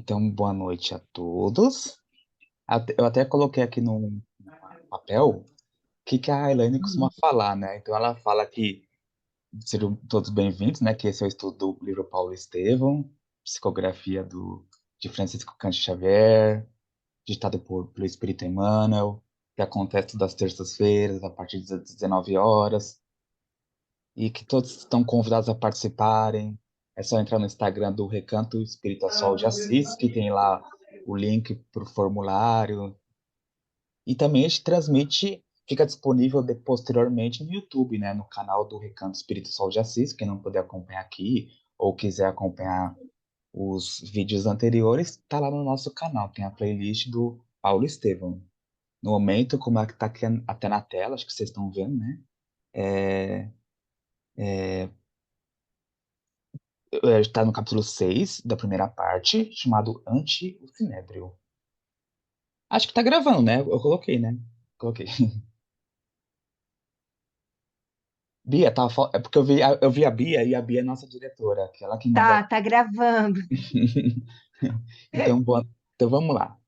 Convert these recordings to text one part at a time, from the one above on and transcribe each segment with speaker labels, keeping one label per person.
Speaker 1: Então, boa noite a todos. Eu até coloquei aqui no papel o que a Elaine costuma falar, né? Então, ela fala que sejam todos bem-vindos, né? Que esse é o estudo do livro Paulo Estevão, psicografia de Francisco Cândido Xavier, ditado pelo Espírito Emmanuel, que acontece todas as terças-feiras, a partir das 19 horas, e que todos estão convidados a participarem. É só entrar no Instagram do Recanto Espírita Sol de Assis, que tem lá o link para o formulário. E também a gente transmite, fica disponível posteriormente no YouTube, né? No canal do Recanto Espírita Sol de Assis. Quem não puder acompanhar aqui ou quiser acompanhar os vídeos anteriores, tá lá no nosso canal. Tem a playlist do Paulo Estevão. No momento, como é que tá aqui até na tela, acho que vocês estão vendo, né? É, Está no capítulo 6 da primeira parte, chamado Ante o Sinédrio. Acho que tá gravando, né? Eu coloquei, né? Coloquei. Bia, é porque eu vi a Bia e a Bia é nossa diretora, aquela que manda.
Speaker 2: Tá gravando.
Speaker 1: Então, então vamos lá.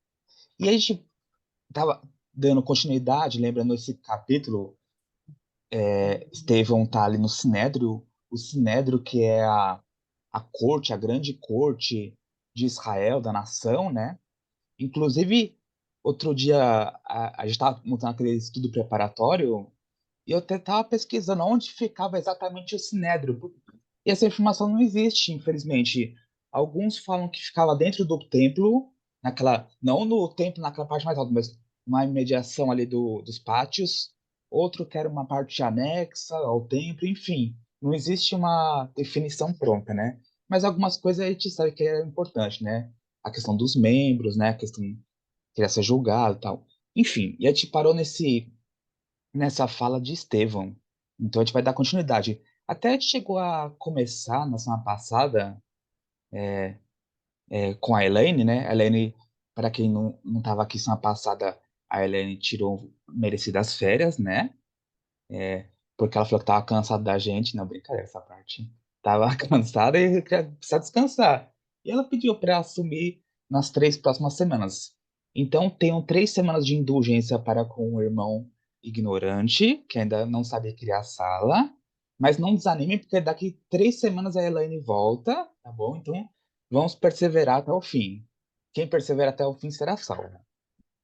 Speaker 1: E a gente tava dando continuidade, lembrando esse capítulo, Estevão tá ali no Sinédrio, o Sinédrio que é a corte, a grande corte de Israel, da nação, né? Inclusive, outro dia a gente estava montando aquele estudo preparatório e eu até estava pesquisando onde ficava exatamente o Sinédrio. E essa informação não existe, infelizmente. Alguns falam que ficava dentro do templo, não no templo naquela parte mais alta, mas uma imediação ali dos pátios. Outro que era uma parte anexa ao templo, enfim. Não existe uma definição pronta, né? Mas algumas coisas a gente sabe que é importante, né? A questão dos membros, né? A questão que ia ser julgado e tal. Enfim, e a gente parou nessa fala de Estevão. Então a gente vai dar continuidade. Até a gente chegou a começar na semana passada com a Elaine, né? A Elaine, para quem não estava aqui semana passada, a Elaine tirou merecidas férias, né? Porque ela falou que estava cansada da gente. Não, brincadeira essa parte. Tava cansada e precisava descansar. E ela pediu para assumir nas 3 próximas semanas. Então, tenho 3 semanas de indulgência para com o irmão ignorante, que ainda não sabe criar sala. Mas não desanime, porque daqui 3 semanas a Elaine volta, tá bom? Então, vamos perseverar até o fim. Quem persevera até o fim será salvo.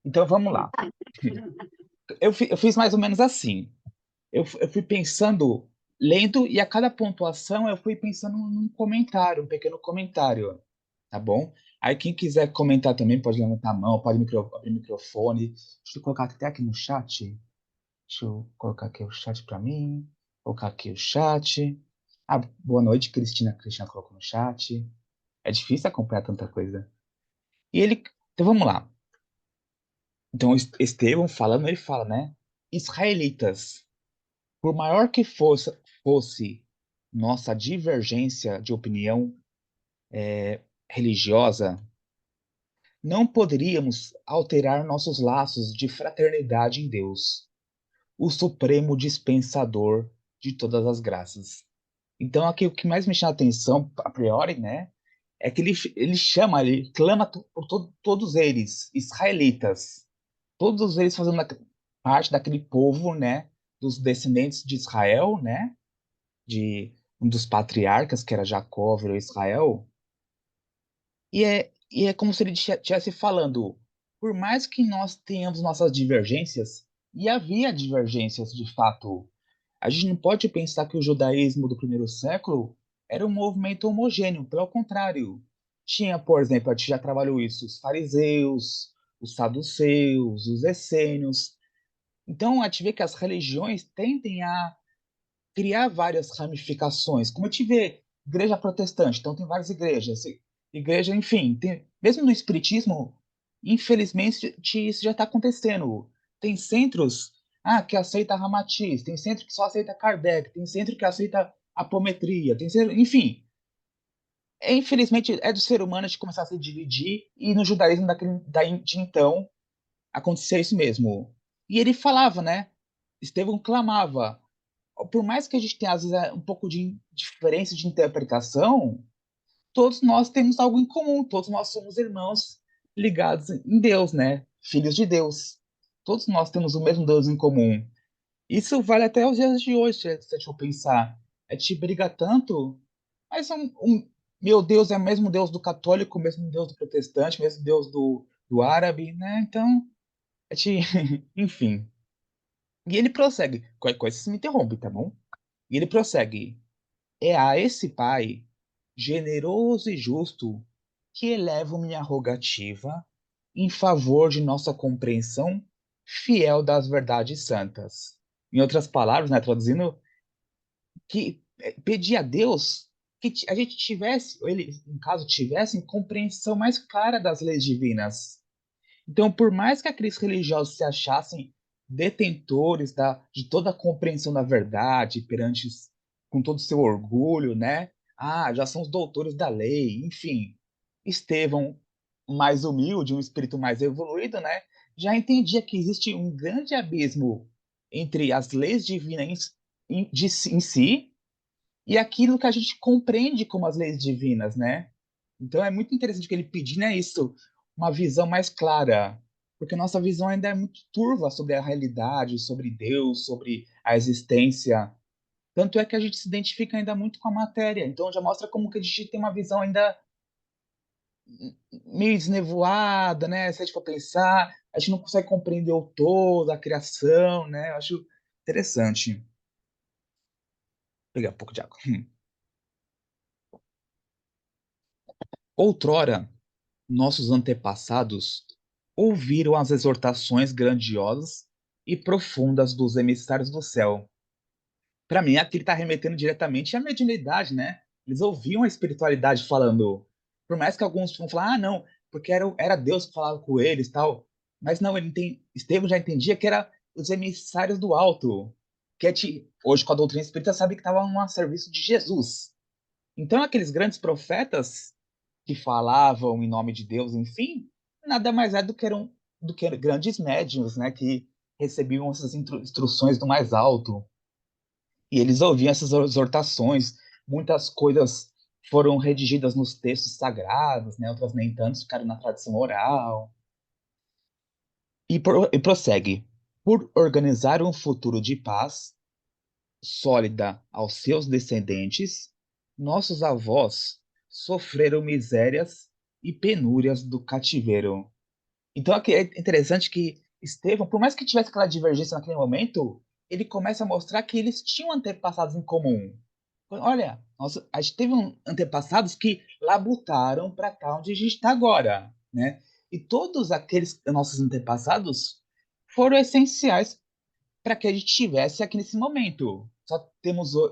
Speaker 1: Então, vamos lá. Eu fiz mais ou menos assim. Eu fui pensando, lendo, e a cada pontuação eu fui pensando num comentário, um pequeno comentário, tá bom? Aí quem quiser comentar também pode levantar a mão, pode abrir o microfone. Deixa eu colocar até aqui no chat. Deixa eu colocar aqui o chat para mim. Colocar aqui o chat. Ah, boa noite, Cristina. Cristina colocou no chat. É difícil acompanhar tanta coisa. E ele. Então vamos lá. Então, Estevão falando, ele fala, né? Israelitas. Por maior que fosse nossa divergência de opinião religiosa, não poderíamos alterar nossos laços de fraternidade em Deus, o supremo dispensador de todas as graças. Então, aqui o que mais me chama a atenção, a priori, né, é que ele clama por todos eles, israelitas, todos eles fazendo parte daquele povo, né, dos descendentes de Israel, né, de um dos patriarcas, que era Jacó, virou Israel, e é como se ele estivesse falando, por mais que nós tenhamos nossas divergências, e havia divergências de fato, a gente não pode pensar que o judaísmo do primeiro século era um movimento homogêneo, pelo contrário. Tinha, por exemplo, a gente já trabalhou isso, os fariseus, os saduceus, os essênios. Então, a gente vê que as religiões tendem a criar várias ramificações. Como a gente vê igreja protestante, então tem várias igrejas, igreja, enfim, mesmo no espiritismo, infelizmente isso já está acontecendo. Tem centros que aceita Ramatiz, tem centro que só aceita Kardec, tem centro que aceita apometria, tem centro, enfim. Infelizmente é do ser humano de começar a se dividir e no judaísmo de então acontecia isso mesmo. E ele falava, né? Estevão clamava, por mais que a gente tenha, às vezes, um pouco de diferença de interpretação, todos nós temos algo em comum, todos nós somos irmãos ligados em Deus, né? Filhos de Deus. Todos nós temos o mesmo Deus em comum. Isso vale até os dias de hoje, se a gente for pensar. A gente briga tanto, mas meu Deus é o mesmo Deus do católico, o mesmo Deus do protestante, o mesmo Deus do árabe, né? Então, a gente, enfim. E ele prossegue. Qualquer coisa você me interrompe, tá bom? E ele prossegue. É a esse Pai, generoso e justo, que elevo minha rogativa em favor de nossa compreensão fiel das verdades santas. Em outras palavras, né, traduzindo, que pedir a Deus que a gente tivesse, ou ele, no caso, tivesse compreensão mais clara das leis divinas. Então, por mais que aqueles religiosos se achassem detentores de toda a compreensão da verdade perante, com todo o seu orgulho, né? Ah, já são os doutores da lei, enfim. Estevão, mais humilde, um espírito mais evoluído, né? Já entendia que existe um grande abismo entre as leis divinas em si e aquilo que a gente compreende como as leis divinas, né? Então é muito interessante que ele pedir, né, isso, uma visão mais clara, porque nossa visão ainda é muito turva sobre a realidade, sobre Deus, sobre a existência. Tanto é que a gente se identifica ainda muito com a matéria. Então já mostra como que a gente tem uma visão ainda meio desnevoada, né? Se a gente for pensar, a gente não consegue compreender o todo, a criação, né? Eu acho interessante. Vou pegar um pouco de água. Outrora, nossos antepassados ouviram as exortações grandiosas e profundas dos emissários do céu. Para mim, aqui ele está remetendo diretamente à mediunidade, né? Eles ouviam a espiritualidade falando. Por mais que alguns vão falar, ah, não, porque era Deus que falava com eles tal. Mas não, Estevão já entendia que era os emissários do alto. Que hoje, com a doutrina espírita, sabe que estavam a serviço de Jesus. Então, aqueles grandes profetas que falavam em nome de Deus, enfim, nada mais é do que grandes médiuns, né, que recebiam essas instruções do mais alto. E eles ouviam essas exortações. Muitas coisas foram redigidas nos textos sagrados, né, outras nem tanto, ficaram na tradição oral. E prossegue. Por organizar um futuro de paz sólida aos seus descendentes, nossos avós sofreram misérias e penúrias do cativeiro. Então aqui é interessante que Estevão, por mais que tivesse aquela divergência naquele momento, ele começa a mostrar que eles tinham antepassados em comum. Olha, a gente teve antepassados que labutaram para cá onde a gente está agora, né? E todos aqueles nossos antepassados foram essenciais para que a gente tivesse aqui nesse momento.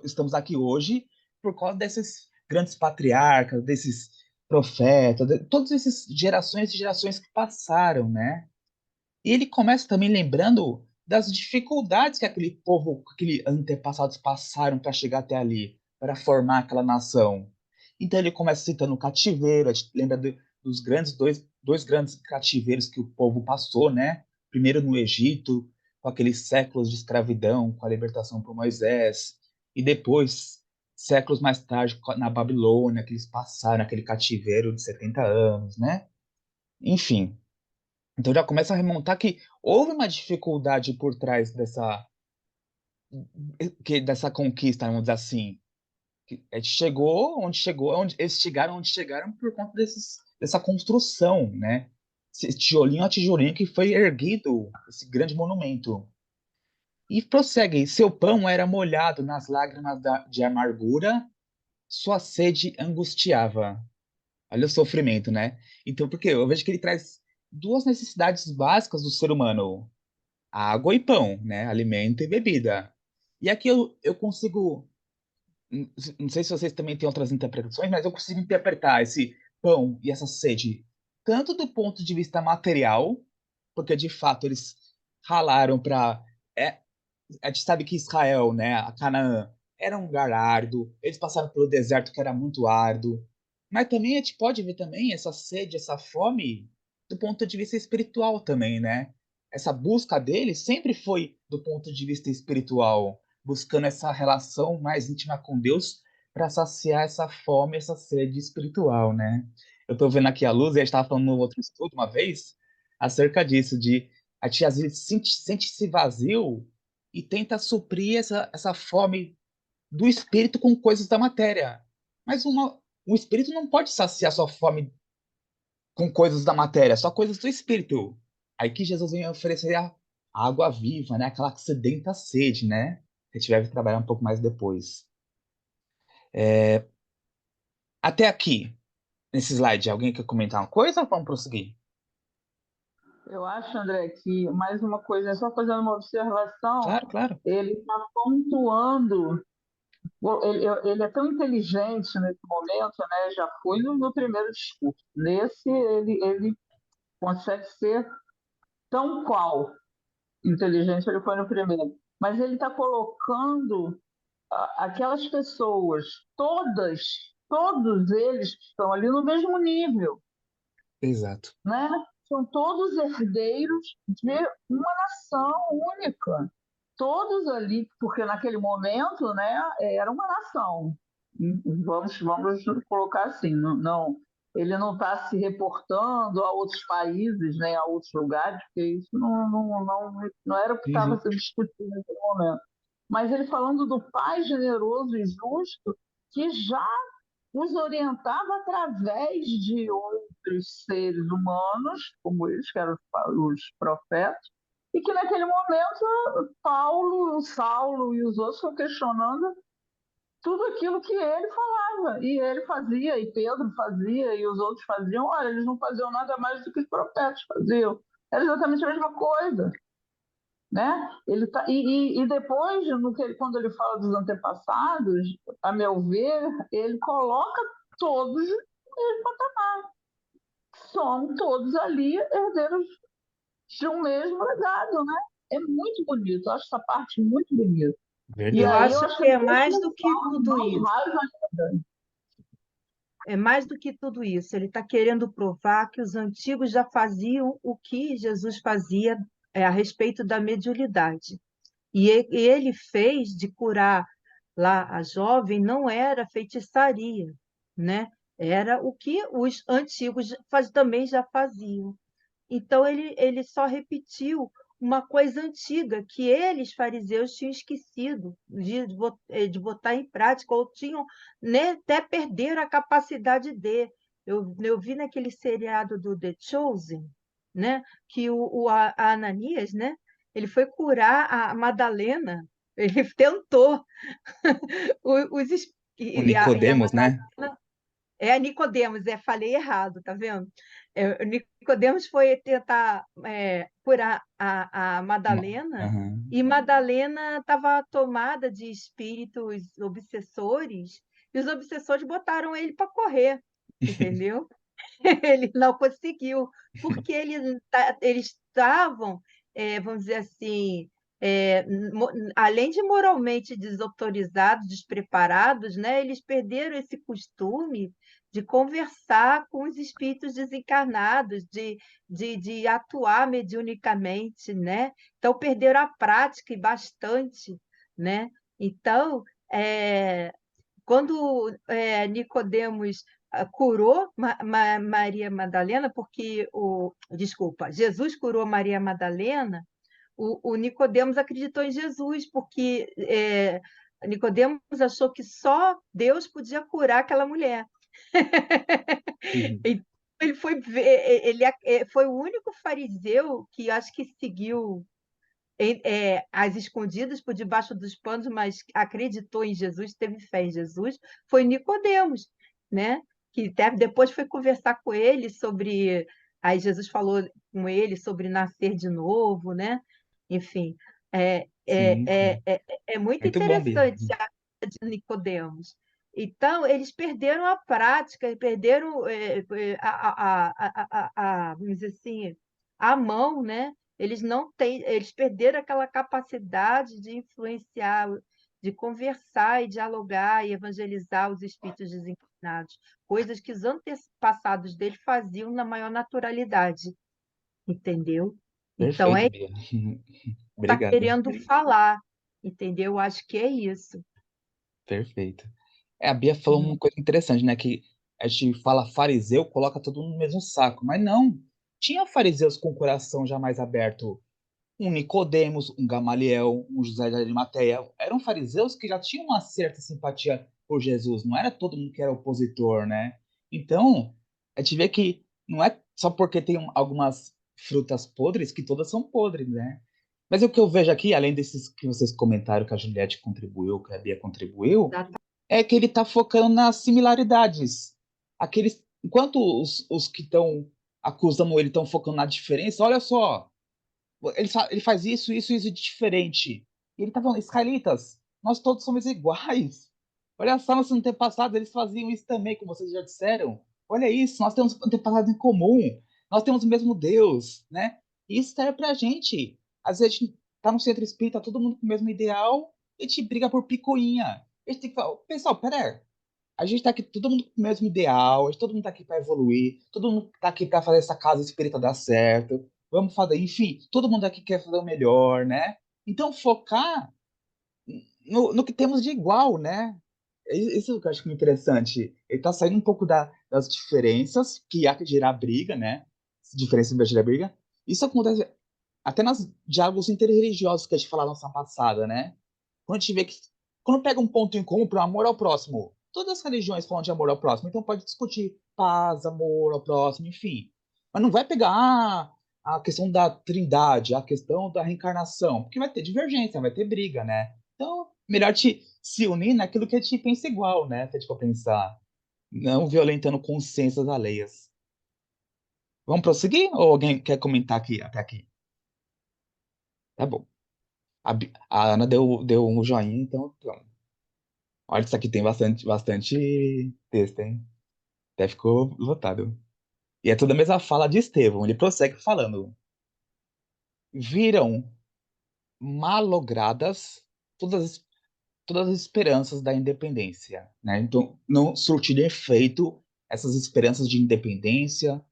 Speaker 1: Estamos aqui hoje por causa desses grandes patriarcas, desses profetas, todas essas gerações e gerações que passaram, né? E ele começa também lembrando das dificuldades que aquele povo, que aqueles antepassados passaram para chegar até ali, para formar aquela nação. Então ele começa citando o cativeiro, a gente lembra dos dois grandes cativeiros que o povo passou, né? Primeiro no Egito, com aqueles séculos de escravidão, com a libertação por Moisés, e depois, séculos mais tarde, na Babilônia, que eles passaram aquele cativeiro de 70 anos, né? Enfim, então já começa a remontar que houve uma dificuldade por trás dessa conquista, vamos dizer assim. Que a gente chegou, onde eles chegaram onde chegaram por conta dessa construção, né? Esse tijolinho a tijolinho que foi erguido, esse grande monumento. E prossegue, seu pão era molhado nas lágrimas de amargura, sua sede angustiava. Olha o sofrimento, né? Então, porque eu vejo que ele traz duas necessidades básicas do ser humano: água e pão, né? Alimento e bebida. E aqui eu consigo, não sei se vocês também têm outras interpretações, mas eu consigo interpretar esse pão e essa sede tanto do ponto de vista material, porque de fato eles ralaram para. A gente sabe que Israel, né, a Canaã, era um lugar árduo, eles passaram pelo deserto que era muito árduo, mas também a gente pode ver também essa sede, essa fome do ponto de vista espiritual também, né? Essa busca deles sempre foi do ponto de vista espiritual, buscando essa relação mais íntima com Deus, para saciar essa fome, essa sede espiritual, né? Eu estou vendo aqui a luz, e a gente estava falando no outro estudo uma vez, acerca disso, de a gente às vezes sente-se vazio e tenta suprir essa fome do espírito com coisas da matéria. Mas o espírito não pode saciar sua fome com coisas da matéria, só coisas do espírito. Aí que Jesus vem oferecer a água viva, né? Aquela que sedenta a sede, né? A gente vai trabalhar um pouco mais depois. Até aqui, nesse slide, alguém quer comentar uma coisa ou vamos prosseguir?
Speaker 2: Eu acho, André, que mais uma coisa, é só fazendo uma observação,
Speaker 1: Claro, claro.
Speaker 2: ele está pontuando, ele é tão inteligente nesse momento, né? Já foi no primeiro discurso. Nesse, ele consegue ser tão qual inteligente ele foi no primeiro. Mas ele está colocando aquelas pessoas, todos eles que estão ali no mesmo nível,
Speaker 1: Exato.
Speaker 2: né? São todos herdeiros de uma nação única. Todos ali, porque naquele momento, né, era uma nação. Vamos colocar assim, ele não está se reportando a outros países, nem a outros lugares, porque isso não era o que estava
Speaker 1: Uhum.
Speaker 2: sendo discutido naquele momento. Mas ele falando do Pai generoso e justo, que já os orientava através de outros seres humanos, como eles, que eram os profetas, e que naquele momento Paulo, Saulo e os outros estão questionando tudo aquilo que ele falava, e ele fazia, e Pedro fazia, e os outros faziam. Olha, eles não faziam nada mais do que os profetas faziam. Era exatamente a mesma coisa. Né? E depois, quando ele fala dos antepassados, a meu ver, ele coloca todos no mesmo patamar. São todos ali herdeiros de um mesmo legado, né? É muito bonito, eu acho essa parte muito bonita. E
Speaker 3: Eu
Speaker 2: aí
Speaker 1: Verdade.
Speaker 2: eu
Speaker 3: acho
Speaker 2: acho que
Speaker 3: que é
Speaker 2: depois
Speaker 3: mais
Speaker 2: ele
Speaker 3: do que
Speaker 2: fala
Speaker 3: tudo
Speaker 2: mais
Speaker 3: isso.
Speaker 2: raiva ainda.
Speaker 3: É mais do que tudo isso. Ele está querendo provar que os antigos já faziam o que Jesus fazia a respeito da mediunidade. E ele fez de curar lá a jovem não era feitiçaria, né? Era o que os antigos também já faziam. Então, ele só repetiu uma coisa antiga que eles, fariseus, tinham esquecido de botar em prática, ou tinham, né, até perderam a capacidade de. Eu vi naquele seriado do The Chosen, né, que a Ananias, né, ele foi curar a Madalena, ele tentou. Os, es-
Speaker 1: O
Speaker 3: e a
Speaker 1: Nicodemos, né?
Speaker 3: Madalena é Nicodemos, falei errado, tá vendo? O Nicodemos foi tentar curar a Madalena,
Speaker 1: Aham.
Speaker 3: e Madalena estava tomada de espíritos obsessores, e os obsessores botaram ele para correr, entendeu? Ele não conseguiu, porque eles estavam, vamos dizer assim, além de moralmente desautorizados, despreparados, né, eles perderam esse costume de conversar com os espíritos desencarnados, de atuar mediunicamente, né? Então, perderam a prática e bastante, né? Então, quando Nicodemos curou Maria Madalena, porque desculpa, Jesus curou Maria Madalena, o Nicodemos acreditou em Jesus, porque Nicodemos achou que só Deus podia curar aquela mulher.
Speaker 1: Uhum.
Speaker 3: Então, ele foi foi o único fariseu que acho que seguiu às escondidas por debaixo dos panos, mas acreditou em Jesus, teve fé em Jesus, foi Nicodemos, né? Que até depois foi conversar com ele sobre. Aí Jesus falou com ele sobre nascer de novo, né? Enfim,
Speaker 1: Sim, sim.
Speaker 3: é muito
Speaker 1: Muito bom mesmo.
Speaker 3: interessante a vida de Nicodemos. Então, eles perderam a prática, perderam vamos dizer assim, a mão, né? Eles não têm, eles perderam aquela capacidade de influenciar, de conversar e dialogar e evangelizar os espíritos desencarnados, coisas que os antepassados dele faziam na maior naturalidade, entendeu? Então
Speaker 1: Perfeito,
Speaker 3: é
Speaker 1: Bia.
Speaker 3: está
Speaker 1: Obrigado.
Speaker 3: querendo falar, entendeu? Acho que é isso.
Speaker 1: Perfeito. A Bia falou uma coisa interessante, né? Que a gente fala fariseu, coloca todo mundo no mesmo saco. Mas não. Tinha fariseus com o coração já mais aberto. Um Nicodemos, um Gamaliel, um José de Arimateia. Eram fariseus que já tinham uma certa simpatia por Jesus. Não era todo mundo que era opositor, né? Então, a gente vê que não é só porque tem algumas frutas podres que todas são podres, né? Mas o que eu vejo aqui, além desses que vocês comentaram, que a Juliette contribuiu, que a Bia contribuiu, é que ele está focando nas similaridades. Enquanto os que estão acusando ele estão focando na diferença, olha só, ele faz isso de diferente. E ele tá falando, israelitas, nós todos somos iguais. Olha só, nossos antepassados, eles faziam isso também, como vocês já disseram. Olha isso, nós temos antepassados em comum. Nós temos o mesmo Deus, né? E isso serve pra gente. Às vezes a gente tá no centro espírita, todo mundo com o mesmo ideal, e a gente briga por picuinha. A gente tem que falar, pessoal, pera, a gente tá aqui, todo mundo com o mesmo ideal, todo mundo tá aqui para evoluir, todo mundo tá aqui para fazer essa casa espírita dar certo. Vamos fazer, enfim, todo mundo aqui quer fazer o melhor, né? Então focar no que temos de igual, né? Isso é o que eu acho que é interessante. Ele tá saindo um pouco das diferenças que há que gerar briga, né? Diferença vai gerar briga. Isso acontece até nos diálogos interreligiosos que a gente falou na semana passada, né? Quando a gente vê que. Quando pega um ponto em comum para amor ao próximo, todas as religiões falam de amor ao próximo, então pode discutir paz, amor ao próximo, enfim. Mas não vai pegar a questão da trindade, a questão da reencarnação, porque vai ter divergência, vai ter briga, né? Então, melhor se unir naquilo que a gente pensa igual, né? Se a gente for pensar. Não violentando consciências alheias. Vamos prosseguir? Ou alguém quer comentar aqui, até aqui? Tá bom. A Ana deu um joinha, então pronto. Olha, isso aqui tem bastante texto, hein? Até ficou lotado. E é toda a mesma fala de Estevão. Ele prossegue falando: viram malogradas todas as esperanças da independência, né? Então, não surtiram efeito essas esperanças de independência,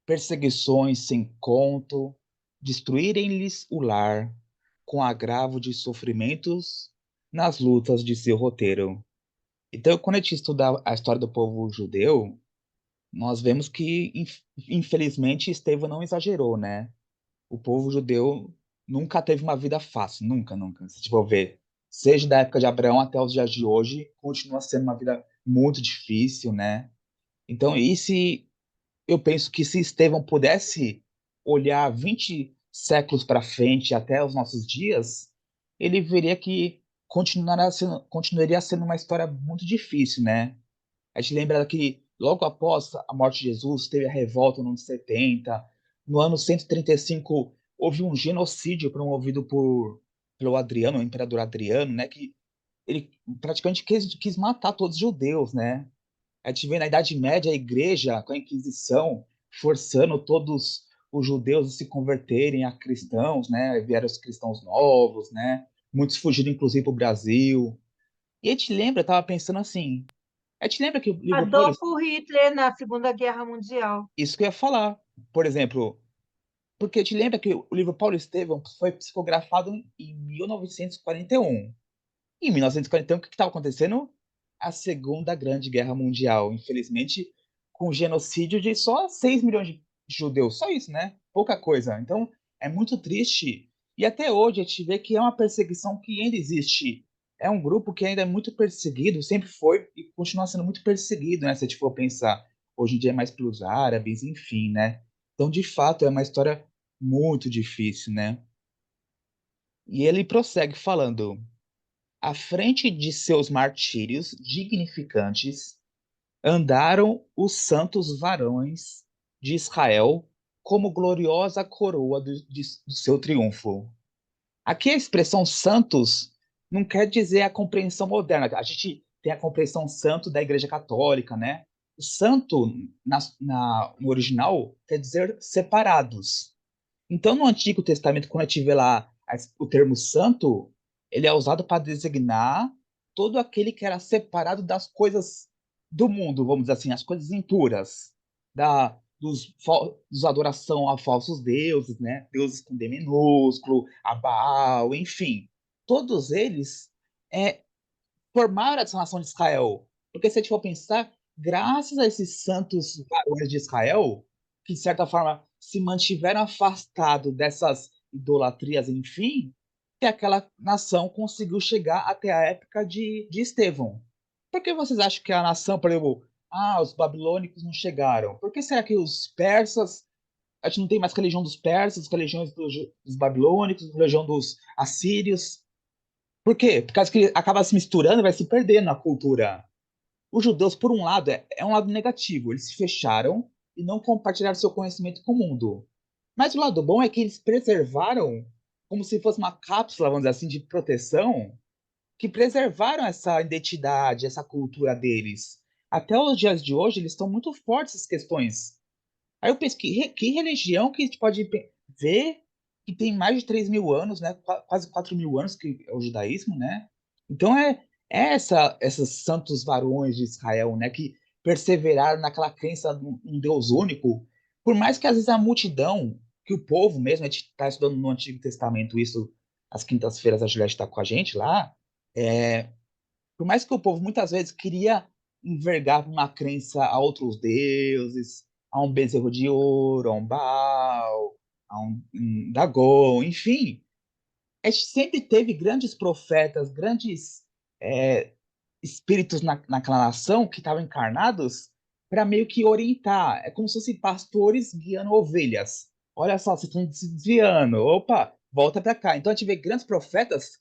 Speaker 1: perseguições sem conto, destruírem-lhes o lar, com agravo de sofrimentos nas lutas de seu roteiro. Então, quando a gente estuda a história do povo judeu, nós vemos que, infelizmente, Estevão não exagerou, né? O povo judeu nunca teve uma vida fácil, nunca, nunca. Se for ver, seja da época de Abraão até os dias de hoje, continua sendo uma vida muito difícil, né? Então, e se eu penso que se Estevão pudesse olhar 20 séculos para frente até os nossos dias, ele veria que continuaria sendo uma história muito difícil, né? A gente lembra que logo após a morte de Jesus, teve a revolta no ano 70. No ano 135, houve um genocídio promovido pelo Adriano, o imperador Adriano, né? Que ele praticamente quis matar todos os judeus, né? A gente vê na Idade Média a igreja, com a Inquisição, forçando todos os judeus a se converterem a cristãos, né? Vieram os cristãos novos, né? Muitos fugiram, inclusive, para o Brasil. E a gente lembra, eu estava pensando assim, a gente lembra que o livro Paulo,
Speaker 3: Adolfo Hitler na Segunda Guerra Mundial.
Speaker 1: isso que eu ia falar, por exemplo, porque te lembra que o livro Paulo Estevão foi psicografado em 1941. Em 1941, o que estava acontecendo? A Segunda Grande Guerra Mundial. Infelizmente, com o genocídio de só 6 milhões de judeus. Só isso, né? Pouca coisa. Então, é muito triste. E até hoje a gente vê que é uma perseguição que ainda existe. É um grupo que ainda é muito perseguido, sempre foi e continua sendo muito perseguido, né? Se a gente for pensar, hoje em dia é mais pelos árabes, enfim, né? Então, de fato, é uma história muito difícil, né? E ele prossegue falando: à frente de seus martírios dignificantes, andaram os santos varões de Israel como gloriosa coroa do seu triunfo. Aqui a expressão santos não quer dizer a compreensão moderna. A gente tem a compreensão santo da Igreja Católica, né? O santo, no original, quer dizer separados. Então, no Antigo Testamento, quando a gente vê lá o termo santo, ele é usado para designar todo aquele que era separado das coisas do mundo, vamos dizer assim, as coisas impuras, dos adoração a falsos deuses, né? Deuses com D minúsculo, a Baal, enfim. Todos eles é, formaram essa nação de Israel. Porque se a gente for pensar, graças a esses santos varões de Israel, que de certa forma se mantiveram afastados dessas idolatrias, enfim, que aquela nação conseguiu chegar até a época de Estevão. Por que vocês acham que a nação, por exemplo, os babilônicos não chegaram? Por que será que os persas, a gente não tem mais religião dos persas, religiões dos babilônicos, religião dos assírios? Por quê? Por causa que acaba se misturando e vai se perdendo a cultura. Os judeus, por um lado, é um lado negativo. Eles se fecharam e não compartilharam seu conhecimento com o mundo. Mas o lado bom é que eles preservaram, como se fosse uma cápsula, vamos dizer assim, de proteção, que preservaram essa identidade, essa cultura deles. Até os dias de hoje, eles estão muito fortes essas questões. Aí eu penso, que religião que a gente pode ver que tem mais de 3.000 anos, né? Quase 4.000 anos, que é o judaísmo, né? Então essas santos varões de Israel, né? Que perseveraram naquela crença num Deus único, por mais que às vezes a multidão, que o povo mesmo, a gente está estudando no Antigo Testamento isso, às quintas-feiras a Juliette está com a gente lá, é, por mais que o povo muitas vezes queria envergar uma crença a outros deuses, a um bezerro de ouro, a um Baal, a um Dagon, enfim, a gente sempre teve grandes profetas, grandes é, espíritos naquela nação que estavam encarnados para meio que orientar. É como se fossem pastores guiando ovelhas. Olha só, vocês estão se desviando. Opa, volta para cá. Então a gente vê grandes profetas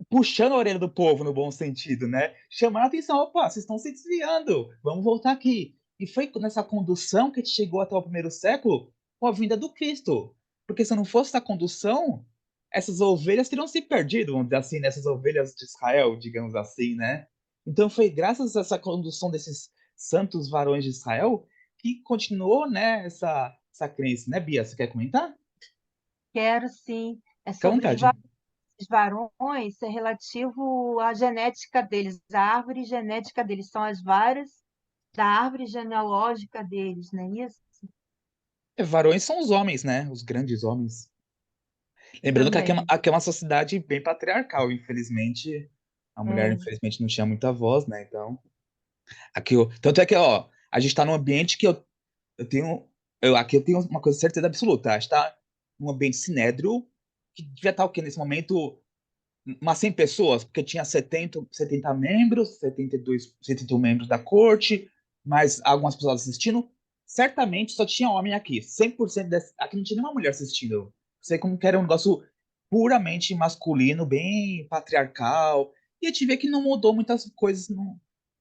Speaker 1: puxando a orelha do povo no bom sentido, né? Chamando a atenção, opa, vocês estão se desviando, vamos voltar aqui. E foi nessa condução que a gente chegou até o primeiro século com a vinda do Cristo. Porque se não fosse essa condução, essas ovelhas teriam se perdido, vamos dizer assim, nessas ovelhas de Israel, digamos assim, né? Então foi graças a essa condução desses santos varões de Israel que continuou, né, essa crença, né, Bia? Você quer comentar?
Speaker 3: Quero sim. É
Speaker 1: Fica à
Speaker 3: sobre
Speaker 1: vontade.
Speaker 3: os varões, é relativo à genética deles, à árvore genética deles. São as varas da árvore genealógica deles, não é isso?
Speaker 1: Varões são os homens, né? Os grandes homens. Lembrando que
Speaker 3: Também.
Speaker 1: aqui é uma sociedade bem patriarcal, infelizmente. A mulher,
Speaker 3: É.
Speaker 1: infelizmente, não tinha muita voz, né? Então, tanto é que, ó, a gente tá num ambiente que eu tenho. Aqui eu tenho uma coisa de certeza absoluta. A gente tá num ambiente sinédrio, que devia estar o quê? Nesse momento, umas 100 pessoas, porque tinha 70 membros, 71 membros da corte, mais algumas pessoas assistindo. Certamente só tinha homem aqui. 100% aqui não tinha nenhuma mulher assistindo. Não sei como que era um negócio puramente masculino, bem patriarcal. E a gente vê que não mudou muitas coisas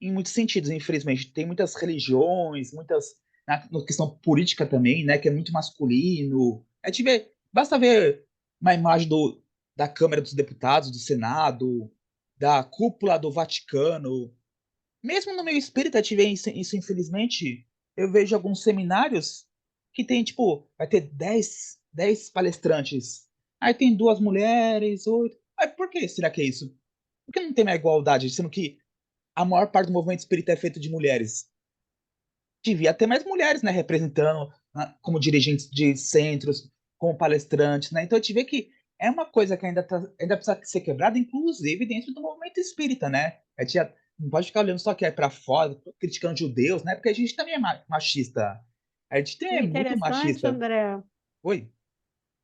Speaker 1: em muitos sentidos, infelizmente. Tem muitas religiões, na questão política também, né, que é muito masculino. A gente vê, basta ver uma imagem da Câmara dos Deputados, do Senado, da cúpula do Vaticano. Mesmo no meio espírita, tive isso, infelizmente. Eu vejo alguns seminários que tem, tipo, vai ter 10 palestrantes. Aí tem duas mulheres, oito. Mas por que será que é isso? Por que não tem uma igualdade, sendo que a maior parte do movimento espírita é feito de mulheres? Devia ter mais mulheres, né, representando, né, como dirigentes de centros, como palestrantes, né? Então a gente vê que é uma coisa que ainda precisa ser quebrada, inclusive dentro do movimento espírita, né? A gente não pode ficar olhando só que é para fora, criticando judeus, né? Porque a gente também é machista. A gente
Speaker 4: E o
Speaker 1: é muito
Speaker 4: interessante,
Speaker 1: machista.
Speaker 4: André,
Speaker 1: Oi,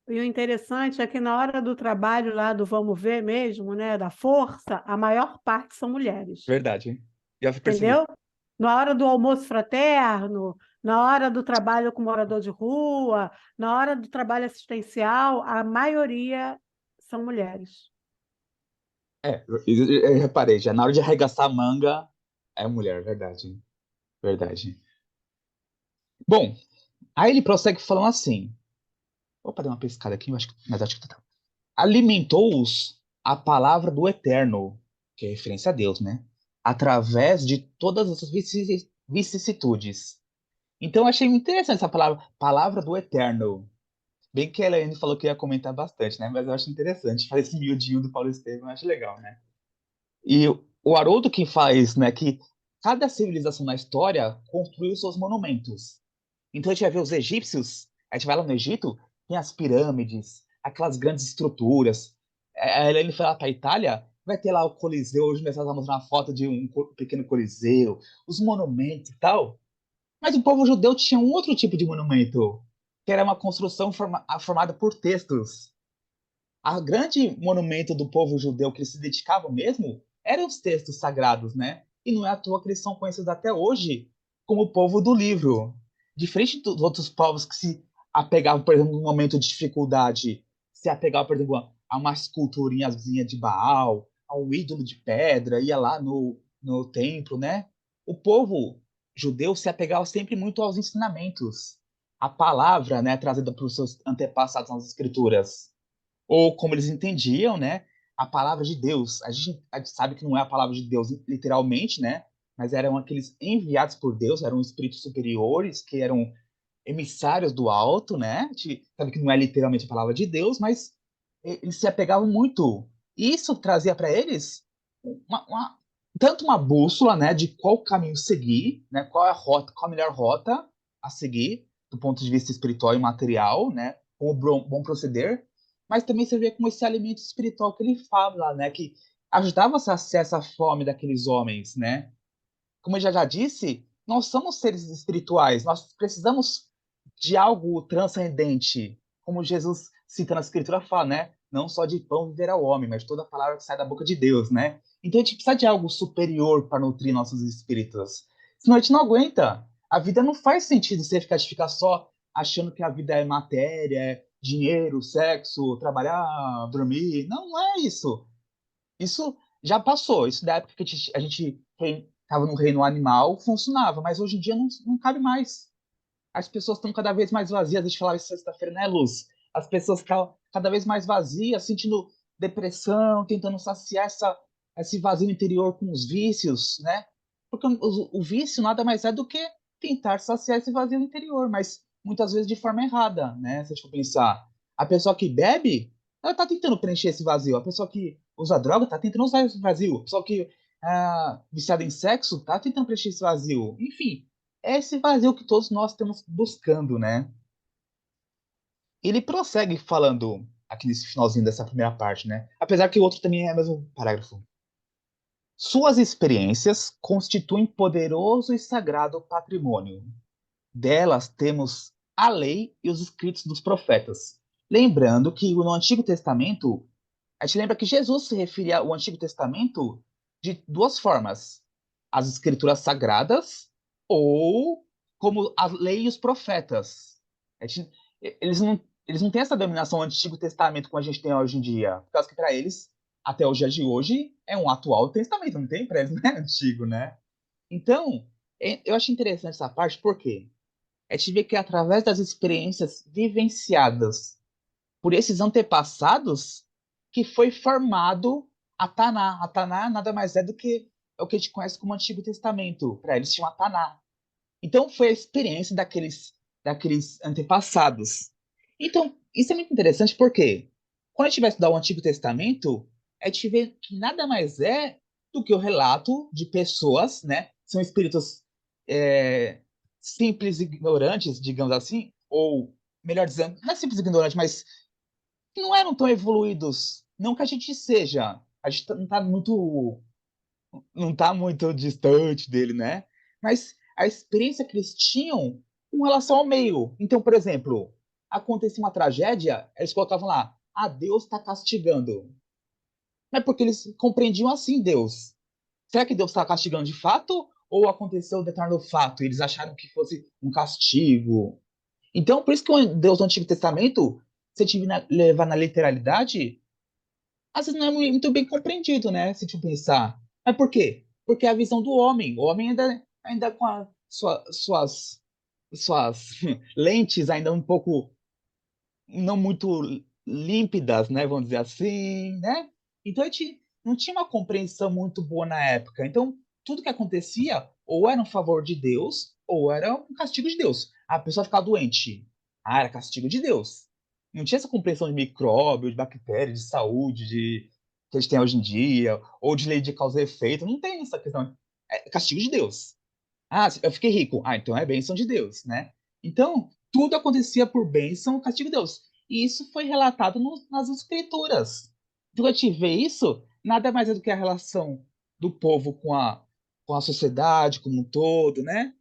Speaker 4: e o interessante é que na hora do trabalho lá do vamos ver mesmo, né, da força, a maior parte são mulheres,
Speaker 1: verdade, hein? Já percebi.
Speaker 4: entendeu? Na hora do almoço fraterno, na hora do trabalho com morador de rua, na hora do trabalho assistencial, a maioria são mulheres.
Speaker 1: Eu reparei, já na hora de arregaçar a manga, é mulher, verdade, verdade. Bom, aí ele prossegue falando assim. Opa, dei uma pescada aqui, mas acho que tá. Alimentou-os a palavra do Eterno, que é referência a Deus, né? Através de todas essas vicissitudes. Então, eu achei interessante essa palavra do Eterno. Bem que a Elaine falou que ia comentar bastante, né? Mas eu acho interessante. Faz esse miudinho do Paulo Estevam, eu acho legal, né? E o Haroldo que faz, né, que cada civilização na história construiu seus monumentos. Então a gente vai ver os egípcios, a gente vai lá no Egito, tem as pirâmides, aquelas grandes estruturas. Aí ele foi lá para a Itália, vai ter lá o Coliseu, hoje nós estamos mostrando uma foto de um pequeno Coliseu, os monumentos e tal. Mas o povo judeu tinha um outro tipo de monumento, que era uma construção formada por textos. A grande monumento do povo judeu que eles se dedicavam mesmo eram os textos sagrados, né? E não é à toa que eles são conhecidos até hoje como o povo do livro. Diferente dos outros povos que se apegavam, por exemplo, num momento de dificuldade, se apegavam, por exemplo, a uma esculturinhazinha de Baal, a um ídolo de pedra, ia lá no templo, né? O povo judeu se apegava sempre muito aos ensinamentos, à palavra, né, trazida pelos seus antepassados nas escrituras ou como eles entendiam, né, a palavra de Deus. A gente sabe que não é a palavra de Deus literalmente, né, mas eram aqueles enviados por Deus, eram espíritos superiores que eram emissários do alto, né? A gente sabe que não é literalmente a palavra de Deus, mas eles se apegavam muito. E isso trazia para eles tanto uma bússola, né, de qual caminho seguir, né, qual é a rota, qual a melhor rota a seguir do ponto de vista espiritual e material, né, com o bom proceder, mas também você vê como esse alimento espiritual que ele fala, né, que ajudava a saciar essa fome daqueles homens, né? Como eu já disse, nós somos seres espirituais, nós precisamos de algo transcendente, como Jesus cita na Escritura fala, né? Não só de pão viverá o homem, mas de toda a palavra que sai da boca de Deus, né? Então a gente precisa de algo superior para nutrir nossos espíritos. Senão a gente não aguenta. A vida não faz sentido você ficar só achando que a vida é matéria, é dinheiro, sexo, trabalhar, dormir. Não, não é isso. Isso já passou. Isso da época que a gente estava no reino animal funcionava, mas hoje em dia não cabe mais. As pessoas estão cada vez mais vazias. Deixa eu falar isso sexta-feira, né, Luz? As pessoas estão cada vez mais vazias, sentindo depressão, tentando saciar esse vazio interior com os vícios, né? Porque o vício nada mais é do que tentar saciar esse vazio interior, mas muitas vezes de forma errada, né? Se a gente for pensar, a pessoa que bebe, ela está tentando preencher esse vazio. A pessoa que usa droga está tentando usar esse vazio. A pessoa que viciada em sexo está tentando preencher esse vazio. Enfim, é esse vazio que todos nós estamos buscando, né? Ele prossegue falando aqui nesse finalzinho dessa primeira parte, né? Apesar que o outro também é o mesmo parágrafo. Suas experiências constituem poderoso e sagrado patrimônio. Delas temos a lei e os escritos dos profetas. Lembrando que no Antigo Testamento, a gente lembra que Jesus se referia ao Antigo Testamento de duas formas: as escrituras sagradas ou como a lei e os profetas. A gente, eles não têm essa denominação Antigo Testamento como a gente tem hoje em dia, por causa que para eles, até o dia de hoje, é um atual testamento, não tem? Para eles não é antigo, né? Então, eu acho interessante essa parte, porque a gente vê que através das experiências vivenciadas por esses antepassados que foi formado a Taná. A Taná nada mais é do que o que a gente conhece como Antigo Testamento. Para eles tinham a Taná. Então foi a experiência daqueles antepassados. Então, isso é muito interessante porque quando a gente vai estudar o Antigo Testamento, a gente vê que nada mais é do que o relato de pessoas, né? São espíritos simples e ignorantes, digamos assim, ou melhor dizendo, não é simples e ignorante, mas que não eram tão evoluídos. Não que a gente seja. A gente não tá muito distante dele, né? Mas a experiência que eles tinham com relação ao meio. Então, por exemplo, acontecia uma tragédia, eles colocavam lá: ah, Deus está castigando. Não é porque eles compreendiam assim Deus. Será que Deus está castigando de fato? Ou aconteceu um determinado fato e eles acharam que fosse um castigo? Então, por isso que o Deus do Antigo Testamento, se a gente levar na literalidade, às vezes não é muito bem compreendido, né? Se a gente pensar. Mas por quê? Porque é a visão do homem. O homem ainda com suas lentes ainda um pouco não muito límpidas, né? Vamos dizer assim, né? Então a gente não tinha uma compreensão muito boa na época. Então tudo que acontecia ou era um favor de Deus ou era um castigo de Deus. A pessoa ficava doente. Ah, era castigo de Deus. Não tinha essa compreensão de micróbio, de bactéria, de saúde, que a gente tem hoje em dia, ou de lei de causa e efeito. Não tem essa questão. É castigo de Deus. Ah, eu fiquei rico. Ah, então é bênção de Deus, né? Então, tudo acontecia por bênção, castigo de Deus. E isso foi relatado nas escrituras. Então, a gente vê isso, nada mais é do que a relação do povo com a sociedade como um todo, né?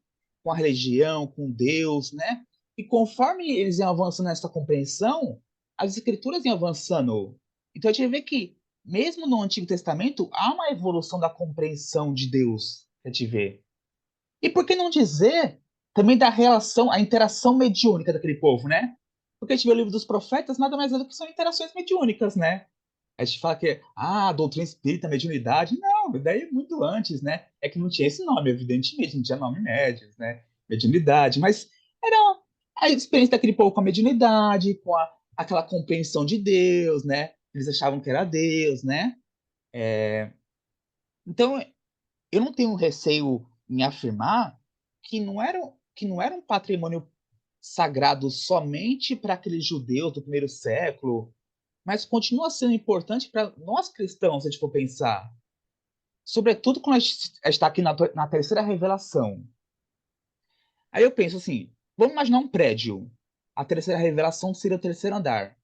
Speaker 1: Com a religião, com Deus, né? E conforme eles iam avançando nessa compreensão, as escrituras iam avançando. Então a gente vê que, mesmo no Antigo Testamento, há uma evolução da compreensão de Deus, que a gente vê. E por que não dizer também da relação, a interação mediúnica daquele povo, né? Porque a gente vê o livro dos profetas, nada mais é do que são interações mediúnicas, né? A gente fala que, doutrina espírita, mediunidade. Não, daí é muito antes, né? É que não tinha esse nome, evidentemente, não tinha nome médios, né? Mediunidade, mas era a experiência daquele povo com a mediunidade, aquela compreensão de Deus, né? Eles achavam que era Deus, né? Então, eu não tenho receio em afirmar que não era um patrimônio sagrado somente para aqueles judeus do primeiro século, mas continua sendo importante para nós cristãos, se a gente for pensar. Sobretudo quando a gente está aqui na terceira revelação. Aí eu penso assim, vamos imaginar um prédio. A terceira revelação seria o terceiro andar.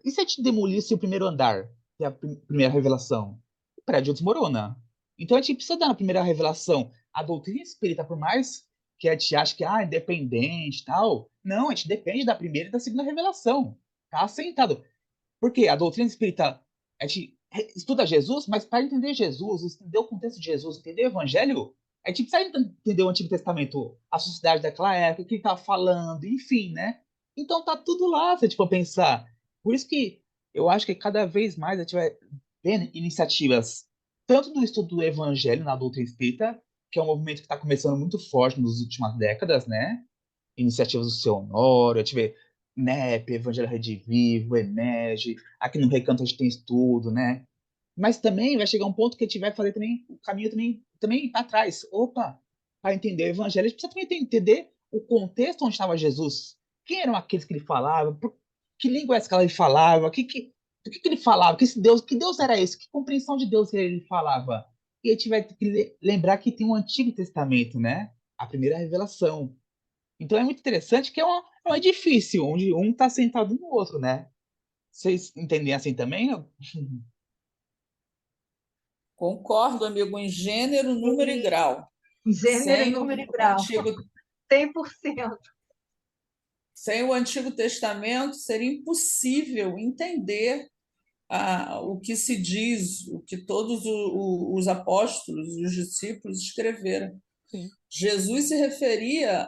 Speaker 1: E se a gente demolisse o primeiro andar, que é a primeira revelação? O prédio desmorona. Então a gente precisa dar na primeira revelação. A doutrina espírita, por mais que a gente ache que é independente e tal, não, a gente depende da primeira e da segunda revelação. Tá assentado. Porque a doutrina espírita, a gente estuda Jesus, mas para entender Jesus, entender o contexto de Jesus, entender o evangelho, a gente precisa entender o Antigo Testamento, a sociedade daquela época, o que ele estava falando, enfim, né? Então tá tudo lá, se a gente for pensar. Por isso que eu acho que cada vez mais a gente vai vendo iniciativas, tanto do estudo do evangelho na doutrina espírita, que é um movimento que está começando muito forte nas últimas décadas, né? Iniciativas do Seu Honório, a gente vê NEP, Evangelho Rede Vivo, Emerge, aqui no Recanto a gente tem estudo, né? Mas também vai chegar um ponto que a gente vai fazer também o caminho também para trás. Opa, para entender o Evangelho, a gente precisa também entender o contexto onde estava Jesus. Quem eram aqueles que ele falava? Que língua é essa que ele falava? Do que ele falava? Que Deus era esse? Que compreensão de Deus ele falava? E a gente vai ter que lembrar que tem um Antigo Testamento, né? A primeira revelação. Então é muito interessante que é um edifício onde um está sentado no outro, né? Vocês entendem assim também?
Speaker 2: Concordo, amigo, em gênero, número e grau.
Speaker 3: Gênero,
Speaker 2: Sem
Speaker 3: número e
Speaker 2: o
Speaker 3: grau.
Speaker 2: Antigo,
Speaker 3: 100%.
Speaker 2: sem o Antigo Testamento, seria impossível entender o que se diz, o que todos os apóstolos, os discípulos escreveram.
Speaker 1: Sim.
Speaker 2: Jesus se referia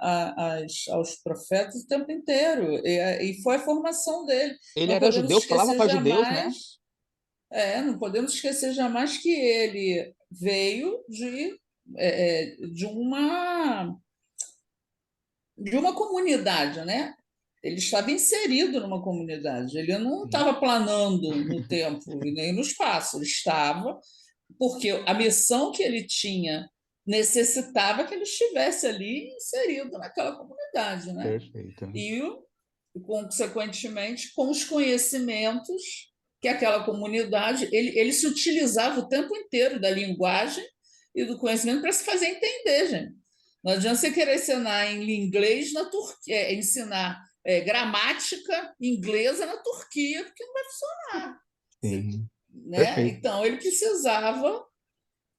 Speaker 2: aos profetas o tempo inteiro, e foi a formação dele.
Speaker 1: Ele
Speaker 2: Não
Speaker 1: era
Speaker 2: podemos
Speaker 1: judeu, falava
Speaker 2: esquecer
Speaker 1: para judeus, né?
Speaker 2: jamais, não podemos esquecer jamais que ele veio de uma comunidade, né? Ele estava inserido numa comunidade, ele não
Speaker 1: Sim.
Speaker 2: estava planando no tempo e nem no espaço, ele estava porque a missão que ele tinha necessitava que ele estivesse ali inserido naquela comunidade, né?
Speaker 1: Perfeito.
Speaker 2: E, consequentemente, com os conhecimentos que aquela comunidade, ele se utilizava o tempo inteiro da linguagem e do conhecimento para se fazer entender, gente. Não adianta você querer ensinar em inglês na Turquia, ensinar gramática inglesa na Turquia, porque não vai funcionar.
Speaker 1: Sim.
Speaker 2: Né?
Speaker 1: Perfeito.
Speaker 2: Então, ele precisava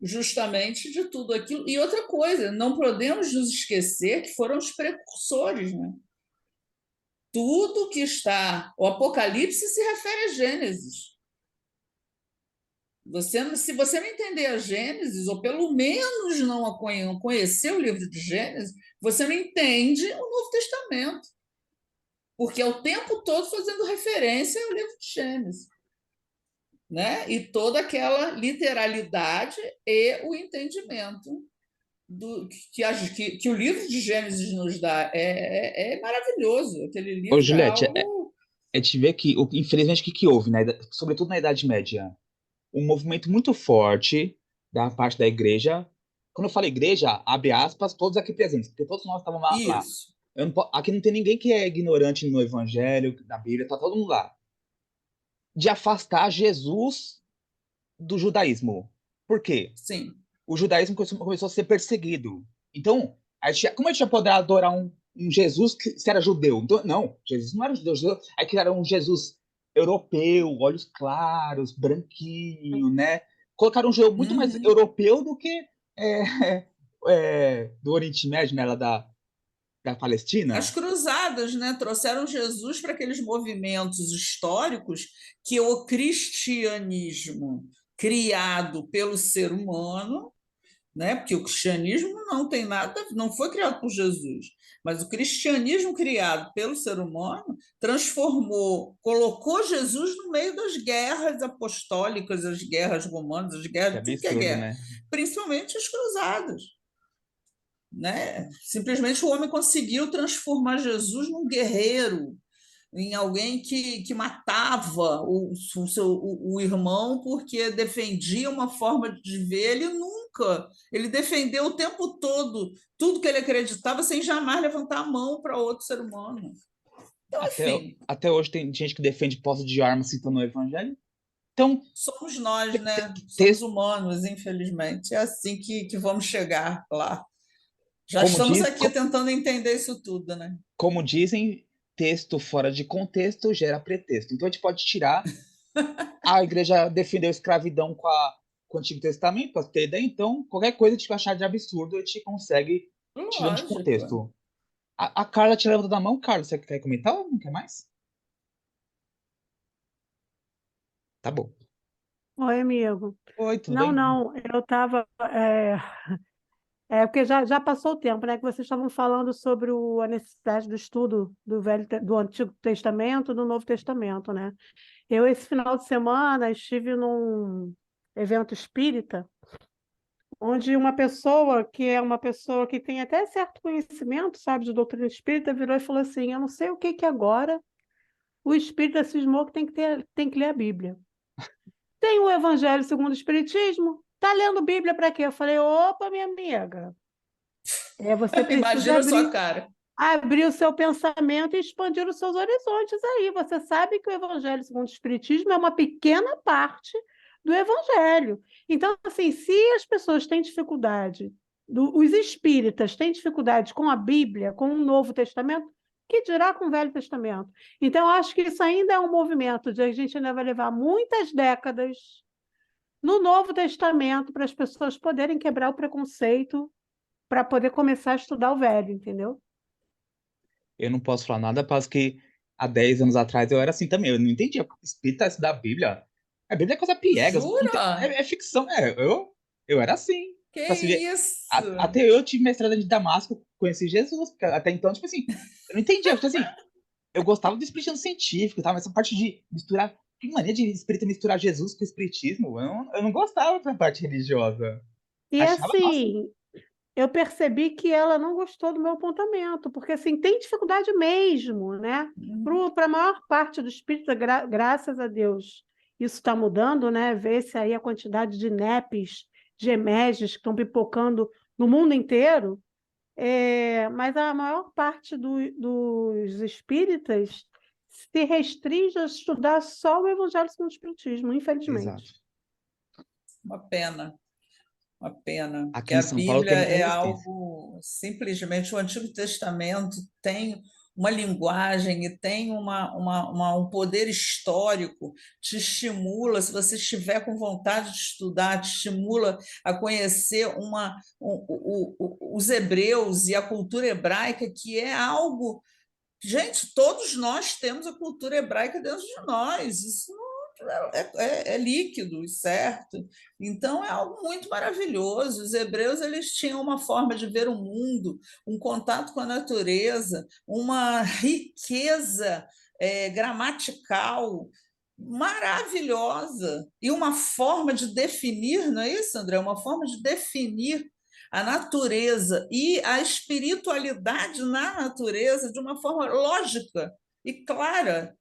Speaker 2: justamente de tudo aquilo. E outra coisa, não podemos nos esquecer que foram os precursores. Né? Tudo que está. O Apocalipse se refere a Gênesis. Se você não entender a Gênesis, ou pelo menos não conhecer o livro de Gênesis, você não entende o Novo Testamento. Porque é o tempo todo fazendo referência ao livro de Gênesis. Né? E toda aquela literalidade e o entendimento que o livro de Gênesis nos dá é maravilhoso. Aquele
Speaker 1: Ô,
Speaker 2: livro é
Speaker 1: Juliette,
Speaker 2: algo.
Speaker 1: te ver que, infelizmente, o que houve, né? Sobretudo na Idade Média? Um movimento muito forte da parte da igreja. Quando eu falo igreja, abre aspas, todos aqui presentes, porque todos nós estávamos lá.
Speaker 2: Isso.
Speaker 1: Aqui não tem ninguém que é ignorante no evangelho, na Bíblia, tá todo mundo lá. De afastar Jesus do judaísmo. Por quê?
Speaker 2: Sim.
Speaker 1: O judaísmo começou a ser perseguido. Então, como a gente ia poder adorar um Jesus que se era judeu? Então, não, Jesus não era judeu. Aí criaram um Jesus europeu, olhos claros, branquinho, né? colocaram um jogo muito mais
Speaker 5: Uhum.
Speaker 1: europeu do que do Oriente Médio, né, lá da
Speaker 5: As
Speaker 1: Palestina.
Speaker 5: cruzadas, né, trouxeram Jesus para aqueles movimentos históricos que o cristianismo, criado pelo ser humano, né, porque o cristianismo não tem nada, não foi criado por Jesus, mas o cristianismo criado pelo ser humano transformou, colocou Jesus no meio das guerras apostólicas, as guerras romanas, as
Speaker 1: Que
Speaker 5: guerras, tudo que é
Speaker 1: absurdo,
Speaker 5: guerra,
Speaker 1: né?
Speaker 5: principalmente as cruzadas, né? Simplesmente o homem conseguiu transformar Jesus num guerreiro, em alguém que matava o irmão porque defendia uma forma de ver. Ele nunca, ele defendeu o tempo todo tudo que ele acreditava sem jamais levantar a mão para outro ser humano. Então,
Speaker 1: Até,
Speaker 5: enfim,
Speaker 1: até hoje tem gente que defende posse de arma citando o evangelho. Então,
Speaker 5: somos nós, né? Somos
Speaker 1: texto,
Speaker 5: humanos, infelizmente. É assim que vamos chegar lá. Já
Speaker 1: como
Speaker 5: estamos
Speaker 1: diz,
Speaker 5: aqui tentando entender isso tudo, né?
Speaker 1: como dizem, texto fora de contexto gera pretexto. Então a gente pode tirar. A igreja defendeu a escravidão com o Antigo Testamento, para ter ideia. Então, qualquer coisa que a gente achar de absurdo, a gente consegue tirando de
Speaker 5: Lógico.
Speaker 1: contexto. A Carla te levanta da mão. Carla, você quer comentar ou não quer mais? Tá bom.
Speaker 4: Oi, amigo.
Speaker 1: Oi, tudo
Speaker 4: Não,
Speaker 1: bem?
Speaker 4: não, eu estava. Porque já passou o tempo, né? Que vocês estavam falando sobre a necessidade do estudo do Antigo Testamento e do Novo Testamento, né? Eu, esse final de semana, estive num evento espírita, onde uma pessoa, que é uma pessoa que tem até certo conhecimento, sabe, de doutrina espírita, virou e falou assim: Eu não sei o que que agora o espírita cismou que tem que ler a Bíblia. Tem o Evangelho segundo o Espiritismo? Tá lendo Bíblia para quê? Eu falei: opa, minha amiga, você precisa
Speaker 5: Imagina a sua
Speaker 4: abrir.
Speaker 5: cara.
Speaker 4: Abrir o seu pensamento e expandir os seus horizontes aí. Você sabe que o Evangelho segundo o Espiritismo é uma pequena parte do Evangelho. Então, assim, se as pessoas têm dificuldade, os espíritas têm dificuldade com a Bíblia, com o Novo Testamento, que dirá com o Velho Testamento? Então, eu acho que isso ainda é um movimento de a gente ainda vai levar muitas décadas no Novo Testamento para as pessoas poderem quebrar o preconceito para poder começar a estudar o Velho, entendeu?
Speaker 1: Eu não posso falar nada, porque que há 10 anos atrás eu era assim também. Eu não entendia. Espírita é da Bíblia. A Bíblia é coisa piegas.
Speaker 5: Jura?
Speaker 1: É ficção. Eu era assim.
Speaker 5: Que
Speaker 1: Pra se ver.
Speaker 5: isso?
Speaker 1: Até eu tive mestrado de Damasco, conheci Jesus. Porque até então, tipo assim, eu não entendia. Tipo assim, eu gostava do espiritismo científico, tá? Mas essa parte de misturar. Que mania de espírita misturar Jesus com o espiritismo? Eu não gostava da parte religiosa.
Speaker 4: E
Speaker 1: Achava, nossa,
Speaker 4: assim, eu percebi que ela não gostou do meu apontamento, porque assim, tem dificuldade mesmo, né? Para a maior parte do espírito, graças a Deus, isso está mudando, né? Vê-se aí a quantidade de NEPs, de EMEGs que estão pipocando no mundo inteiro, mas a maior parte dos espíritas se restringe a estudar só o Evangelho segundo o Espiritismo,
Speaker 1: exato.
Speaker 4: infelizmente.
Speaker 5: Uma pena, uma pena,
Speaker 1: Aqui
Speaker 5: porque
Speaker 1: em
Speaker 5: a
Speaker 1: São Paulo
Speaker 5: Bíblia
Speaker 1: tem muita
Speaker 5: é
Speaker 1: resistência.
Speaker 5: algo, simplesmente, o Antigo Testamento tem uma linguagem e tem um poder histórico, te estimula, se você estiver com vontade de estudar, te estimula a conhecer os hebreus e a cultura hebraica, que é algo. Gente, todos nós temos a cultura hebraica dentro de nós. Isso é líquido, certo? Então é algo muito maravilhoso. Os hebreus eles tinham uma forma de ver o mundo, um contato com a natureza, uma riqueza gramatical maravilhosa e uma forma de definir, não é isso, André? Uma forma de definir a natureza e a espiritualidade na natureza de uma forma lógica e clara,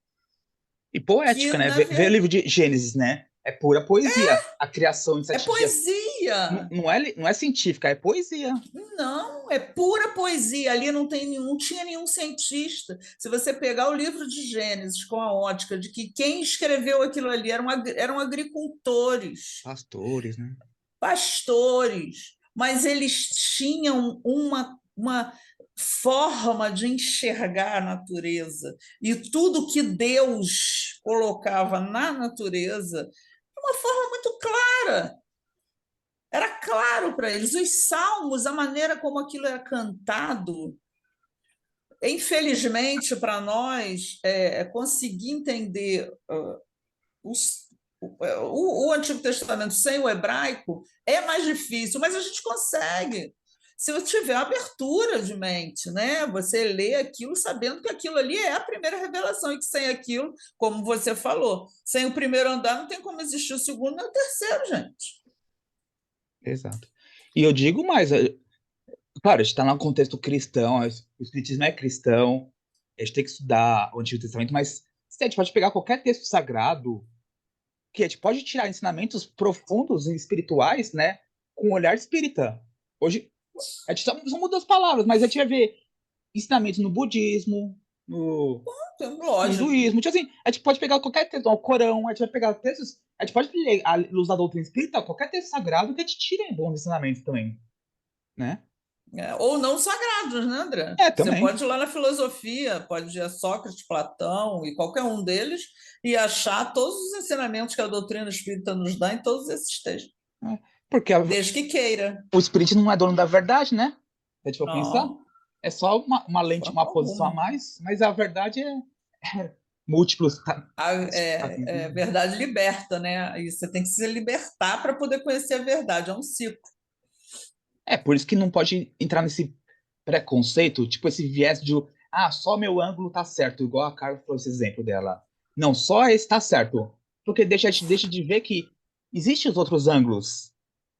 Speaker 1: E
Speaker 5: que
Speaker 1: poética, né?
Speaker 5: na
Speaker 1: Vê o
Speaker 5: verdade
Speaker 1: livro de Gênesis, né? É pura poesia. A criação em
Speaker 5: é
Speaker 1: 7 dias.
Speaker 5: poesia.
Speaker 1: Não é científica, é poesia.
Speaker 5: Não, é pura poesia. Ali não tinha nenhum cientista. Se você pegar o livro de Gênesis com a ótica de que quem escreveu aquilo ali eram agricultores,
Speaker 1: Pastores, né?
Speaker 5: pastores, mas eles tinham uma forma de enxergar a natureza e tudo que Deus colocava na natureza de uma forma muito clara. Era claro para eles. Os salmos, a maneira como aquilo era cantado, infelizmente para nós, conseguir entender os- o Antigo Testamento sem o hebraico é mais difícil, mas a gente consegue. Se eu tiver abertura de mente, né? Você lê aquilo sabendo que aquilo ali é a primeira revelação e que sem aquilo, como você falou, sem o primeiro andar não tem como existir o segundo nem o terceiro, gente.
Speaker 1: Exato. E eu digo mais, claro, a gente está num contexto cristão, o espiritismo é cristão, a gente tem que estudar o Antigo Testamento, mas a gente pode pegar qualquer texto sagrado, que a gente pode tirar ensinamentos profundos e espirituais, né, com um olhar espírita. Hoje, a gente só muda as palavras, mas a gente vai ver ensinamentos no budismo,
Speaker 5: Então,
Speaker 1: no
Speaker 5: lógico.
Speaker 1: hinduísmo, tipo assim, a gente pode pegar qualquer texto, o Corão, a gente vai pegar textos, a gente pode ler a luz da doutrina espírita, qualquer texto sagrado que a gente tire bons ensinamentos também, né?
Speaker 5: Ou não sagrados, né, André?
Speaker 1: É,
Speaker 5: Você
Speaker 1: também.
Speaker 5: pode ir lá na filosofia, pode ir a Sócrates, Platão e qualquer um deles e achar todos os ensinamentos que a doutrina espírita nos dá em todos esses textos,
Speaker 1: É. Porque
Speaker 5: desde que queira.
Speaker 1: o espírito não é dono da verdade, né? Se a gente for pensar,
Speaker 5: Não,
Speaker 1: é só uma
Speaker 5: de
Speaker 1: lente,
Speaker 5: forma
Speaker 1: uma posição a
Speaker 5: alguma.
Speaker 1: mais, mas a verdade é múltiplos caminhos,
Speaker 5: É
Speaker 1: né?
Speaker 5: verdade liberta, né? E você tem que se libertar para poder conhecer a verdade, é um ciclo.
Speaker 1: É, por isso que não pode entrar nesse preconceito, tipo esse viés de, só meu ângulo tá certo, igual a Carla falou esse exemplo dela. Não, só esse tá certo. Porque deixa de ver que existem os outros ângulos.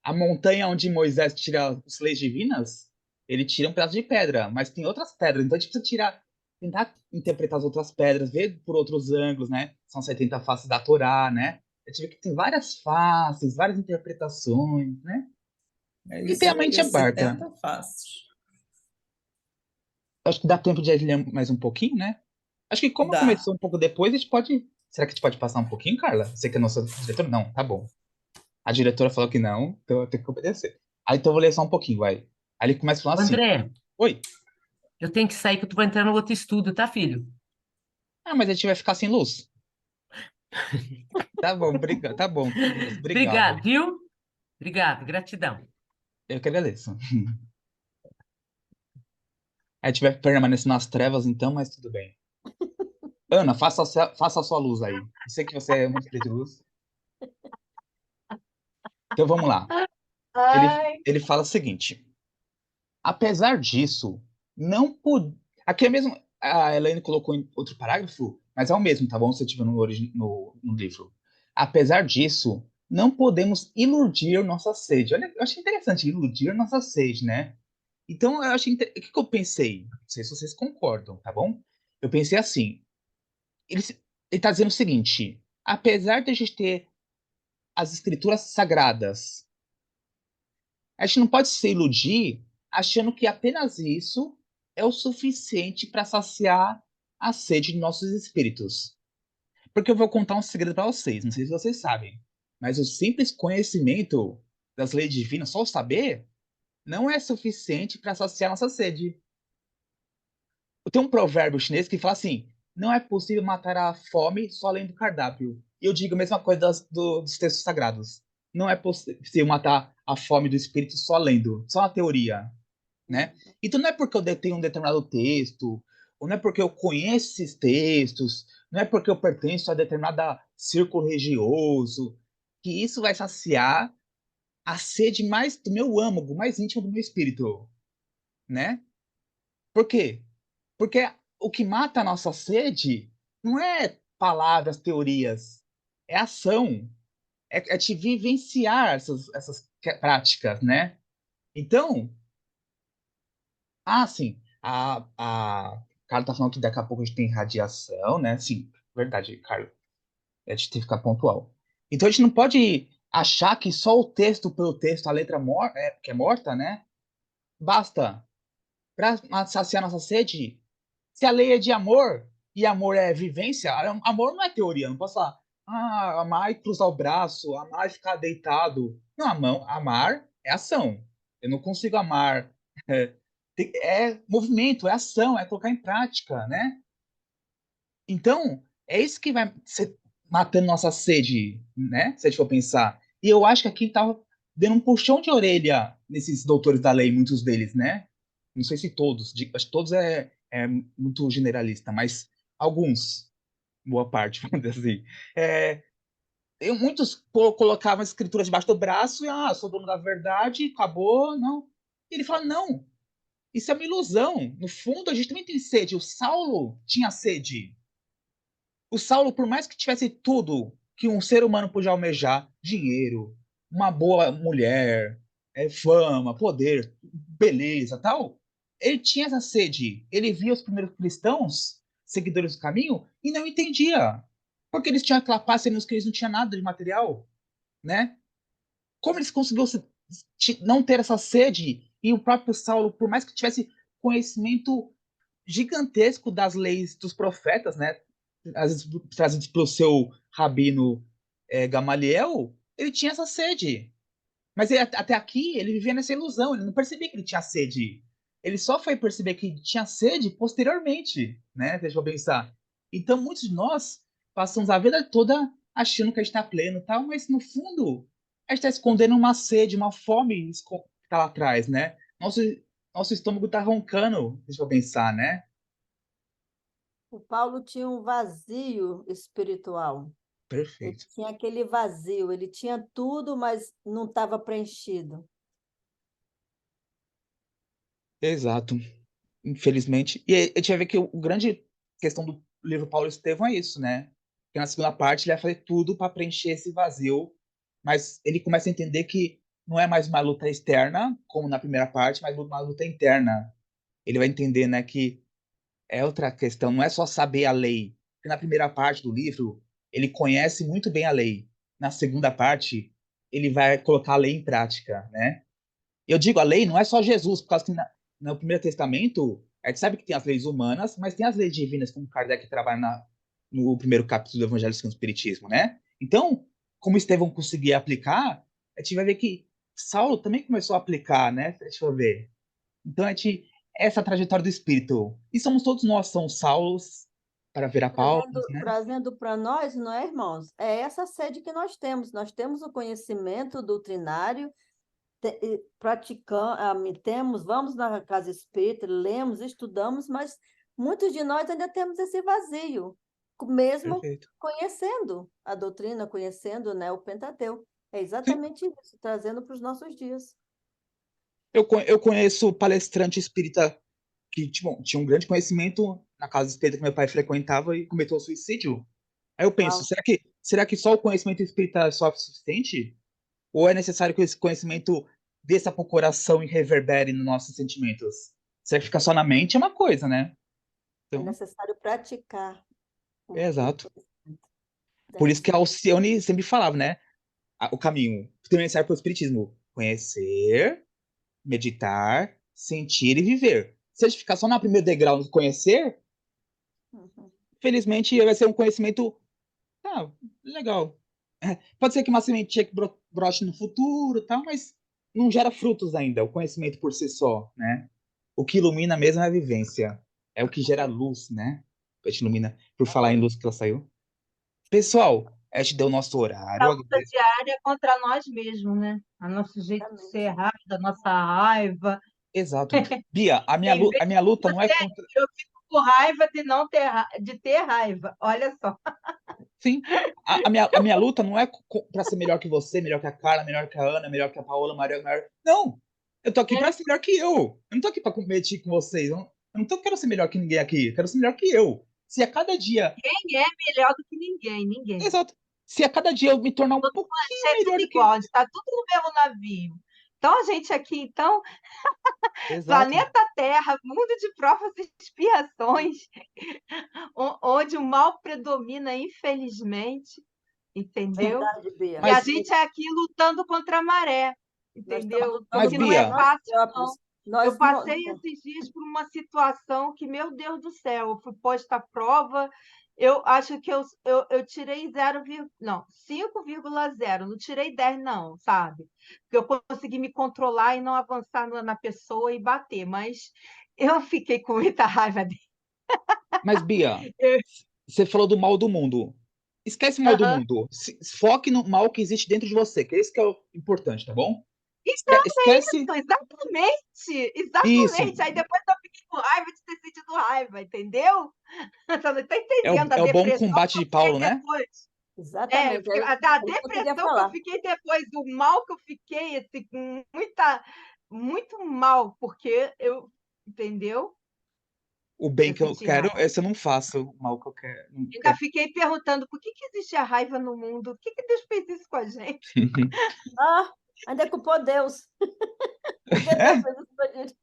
Speaker 1: A montanha onde Moisés tira as leis divinas, ele tira um pedaço de pedra, mas tem outras pedras, então a gente precisa tentar interpretar as outras pedras, ver por outros ângulos, né? São 70 faces da Torá, né? A gente vê que tem várias faces, várias interpretações, né?
Speaker 5: É
Speaker 1: E tem a
Speaker 5: isso
Speaker 1: mente
Speaker 5: aí,
Speaker 1: aberta.
Speaker 5: 70 faces.
Speaker 1: Acho que dá tempo de ler mais um pouquinho, né? Acho que como
Speaker 5: Dá.
Speaker 1: começou um pouco depois, a gente pode. Será que a gente pode passar um pouquinho, Carla? Você que é nossa diretora? Não, tá bom. A diretora falou que não, então eu tenho que obedecer. Aí então eu vou ler só um pouquinho, vai. Aí ele começa a falar assim:
Speaker 6: André,
Speaker 1: Oi,
Speaker 6: eu tenho que sair que eu tô entrando no outro estudo, tá, filho?
Speaker 1: mas a gente vai ficar sem luz. Tá bom, obrigado. Tá bom, moço,
Speaker 6: Obrigado,
Speaker 1: obrigado.
Speaker 6: viu? Obrigado, gratidão.
Speaker 1: Eu que agradeço. A gente vai permanecer nas trevas então, mas tudo bem. Ana, faça a sua luz aí. Eu sei que você é muito espírito de luz. Então vamos lá.
Speaker 3: Ai,
Speaker 1: Ele fala o seguinte. Apesar disso, não pude. Aqui é mesmo. A Elaine colocou em outro parágrafo, mas é o mesmo, tá bom? Se tiver no livro. Apesar disso, não podemos iludir nossa sede. Olha, eu achei interessante iludir nossa sede, né? Então, eu achei. O que eu pensei? Não sei se vocês concordam, tá bom? Eu pensei assim. Ele está dizendo o seguinte: apesar de a gente ter as escrituras sagradas, a gente não pode se iludir achando que apenas isso é o suficiente para saciar a sede de nossos espíritos. Porque eu vou contar um segredo para vocês, não sei se vocês sabem, mas o simples conhecimento das leis divinas, só o saber, não é suficiente para saciar nossa sede. Tem um provérbio chinês que fala assim: não é possível matar a fome só lendo o cardápio. E eu digo a mesma coisa dos textos sagrados. Não é possível matar a fome do espírito só lendo, só na teoria, né? Então não é porque eu detenho um determinado texto, ou não é porque eu conheço esses textos, não é porque eu pertenço a determinado círculo religioso, que isso vai saciar a sede mais do meu âmago, mais íntimo do meu espírito, né? Por quê? Porque o que mata a nossa sede não é palavras, teorias, é ação, é te vivenciar essas práticas, né? Então, sim, a Carla tá falando que daqui a pouco a gente tem radiação, né? Sim, verdade, Carla. A gente tem que ficar pontual. Então a gente não pode achar que só o texto pelo texto, a letra que é morta, né? Basta para saciar nossa sede. Se a lei é de amor e amor é vivência, amor não é teoria. Não posso falar, amar e cruzar o braço, amar e ficar deitado. Não, amar é ação. Eu não consigo amar. É movimento, é ação, é colocar em prática, né? Então, é isso que vai matando nossa sede, né? Se a gente for pensar. E eu acho que aqui estava dando um puxão de orelha nesses doutores da lei, muitos deles, né? Não sei se todos, acho que todos é muito generalista, mas alguns, boa parte, vamos dizer assim. É, muitos colocavam as escrituras debaixo do braço e, sou dono da verdade, acabou, não. E ele fala, não, isso é uma ilusão. No fundo, a gente também tem sede. O Saulo tinha sede. O Saulo, por mais que tivesse tudo que um ser humano podia almejar, dinheiro, uma boa mulher, fama, poder, beleza, tal, ele tinha essa sede. Ele via os primeiros cristãos, seguidores do caminho, e não entendia. Porque eles tinham aquela paz nos que eles não tinham nada de material, né? Como eles conseguiram não ter essa sede? E o próprio Saulo, por mais que tivesse conhecimento gigantesco das leis dos profetas, né? Às vezes trazidos pelo seu rabino Gamaliel, ele tinha essa sede. Mas até aqui ele vivia nessa ilusão, ele não percebia que ele tinha sede. Ele só foi perceber que tinha sede posteriormente, né? Deixa eu pensar. Então muitos de nós passamos a vida toda achando que a gente está pleno, e tal, mas no fundo a gente está escondendo uma sede, uma fome que está lá atrás, né? Nosso estômago está roncando, deixa eu pensar, né?
Speaker 7: O Paulo tinha um vazio espiritual. Ele
Speaker 1: Perfeito.
Speaker 7: tinha aquele vazio, ele tinha tudo, mas não estava preenchido.
Speaker 1: Exato. Infelizmente. E a gente vai ver que o grande questão do livro Paulo Estevão é isso, né? Que na segunda parte ele vai fazer tudo para preencher esse vazio, mas ele começa a entender que não é mais uma luta externa, como na primeira parte, mas uma luta interna. Ele vai entender, né, que é outra questão, não é só saber a lei. Porque na primeira parte do livro, ele conhece muito bem a lei. Na segunda parte, ele vai colocar a lei em prática, né? Eu digo a lei não é só Jesus, por causa que no Primeiro Testamento, a gente sabe que tem as leis humanas, mas tem as leis divinas, como Kardec trabalha no primeiro capítulo do Evangelho segundo o Espiritismo, né? Então, como Estevão conseguia aplicar, a gente vai ver que Saulo também começou a aplicar, né? Deixa eu ver. Então, essa trajetória do Espírito. E somos todos nós, são Saulos para virar Paulos, né?
Speaker 7: Trazendo para nós, não é, irmãos? É essa sede que nós temos. Nós temos o conhecimento doutrinário, praticamos, vamos na casa espírita, lemos, estudamos, mas muitos de nós ainda temos esse vazio, mesmo
Speaker 1: Perfeito.
Speaker 7: conhecendo a doutrina, conhecendo, né, o Pentateuco. É
Speaker 1: Sim.
Speaker 7: exatamente isso, trazendo para os nossos dias.
Speaker 1: Eu conheço palestrante espírita que tipo, tinha um grande conhecimento na casa espírita que meu pai frequentava e cometeu suicídio. Aí eu penso,
Speaker 7: Uau.
Speaker 1: será que só o conhecimento espírita é suficiente? Ou é necessário que esse conhecimento desça para o coração e reverbere nos nossos sentimentos? Será que fica só na mente? É uma coisa, né?
Speaker 7: É
Speaker 1: Então,
Speaker 7: necessário praticar
Speaker 1: é
Speaker 7: o
Speaker 1: exato.
Speaker 7: conhecimento.
Speaker 1: Por isso que a Alcione sempre falava, né? O caminho. Também serve para o espiritismo. Conhecer, meditar, sentir e viver. Se a gente ficar só no primeiro degrau do conhecer,
Speaker 7: Uhum.
Speaker 1: felizmente vai ser um conhecimento legal. Pode ser que uma sementinha que brote no futuro, tal, mas não gera frutos ainda, o conhecimento por si só, né? O que ilumina mesmo é a vivência. É o que gera luz, né? A gente ilumina. Por falar em luz que ela saiu. Pessoal, a gente deu o nosso horário.
Speaker 3: A luta diária contra nós mesmos, né? A nosso jeito de ser rápido, a nossa raiva.
Speaker 1: Exato. Bia,
Speaker 3: Tem
Speaker 1: a
Speaker 3: vezes
Speaker 1: minha luta não é
Speaker 3: que
Speaker 1: contra.
Speaker 3: eu fico com raiva de não ter, de ter raiva. Olha só.
Speaker 1: Sim. A minha luta não é para ser melhor que você, melhor que a Carla, melhor que a Ana, melhor que a Paola, Maria, melhor. Não! Eu tô aqui para ser melhor que eu. Eu não tô aqui para competir com vocês. Quero ser melhor que ninguém aqui. Eu quero ser melhor que eu. Se a cada dia.
Speaker 3: Quem é melhor do que ninguém? Ninguém.
Speaker 1: Exato. Se a cada dia eu me tornar um pouquinho
Speaker 3: É tudo
Speaker 1: melhor do que.
Speaker 3: igual, a gente está tudo no mesmo navio. Então, a gente aqui, então,
Speaker 1: Exato.
Speaker 3: planeta Terra, mundo de provas e expiações, onde o mal predomina, infelizmente, entendeu?
Speaker 7: Verdade, Bia.
Speaker 3: E a gente é aqui lutando contra a maré,
Speaker 7: Nós estamos
Speaker 3: entendeu?
Speaker 7: lutando
Speaker 1: Mas,
Speaker 3: Que não
Speaker 7: por
Speaker 3: é
Speaker 1: Bia,
Speaker 7: nós
Speaker 3: fácil, não.
Speaker 7: próprios.
Speaker 3: Eu passei esses dias por uma situação que, meu Deus do céu, eu fui posta à prova. Eu acho que eu tirei 5,0, não tirei 10, não, sabe? Porque eu consegui me controlar e não avançar na pessoa e bater, mas eu fiquei com muita raiva dele.
Speaker 1: Mas, Bia, você falou do mal do mundo. Esquece o mal do mundo. Foque no mal que existe dentro de você, que é isso que é o importante, tá bom? Esquece
Speaker 3: Exatamente,
Speaker 1: isso.
Speaker 3: exatamente. Aí depois eu fiquei com raiva de ter sentido raiva, entendeu? Você não está entendendo a
Speaker 1: É o bom
Speaker 3: depressão
Speaker 1: combate
Speaker 3: que eu
Speaker 1: de
Speaker 3: fiquei
Speaker 1: Paulo, né?
Speaker 3: depois.
Speaker 7: Exatamente,
Speaker 3: Porque a
Speaker 7: é isso que eu queria
Speaker 3: depressão que eu
Speaker 7: falar.
Speaker 3: fiquei depois, do mal que eu fiquei, assim, com muito mal, porque eu, entendeu?
Speaker 1: O bem
Speaker 3: Eu
Speaker 1: que eu
Speaker 3: senti
Speaker 1: quero,
Speaker 3: raiva.
Speaker 1: esse eu não faço. O mal que eu quero. Não
Speaker 3: Ainda
Speaker 1: quero.
Speaker 3: fiquei perguntando por que existe a raiva no mundo? Por que Deus fez isso com a gente?
Speaker 7: Ah, ainda culpou Deus. Porque Deus
Speaker 1: É,
Speaker 7: fez isso com a gente.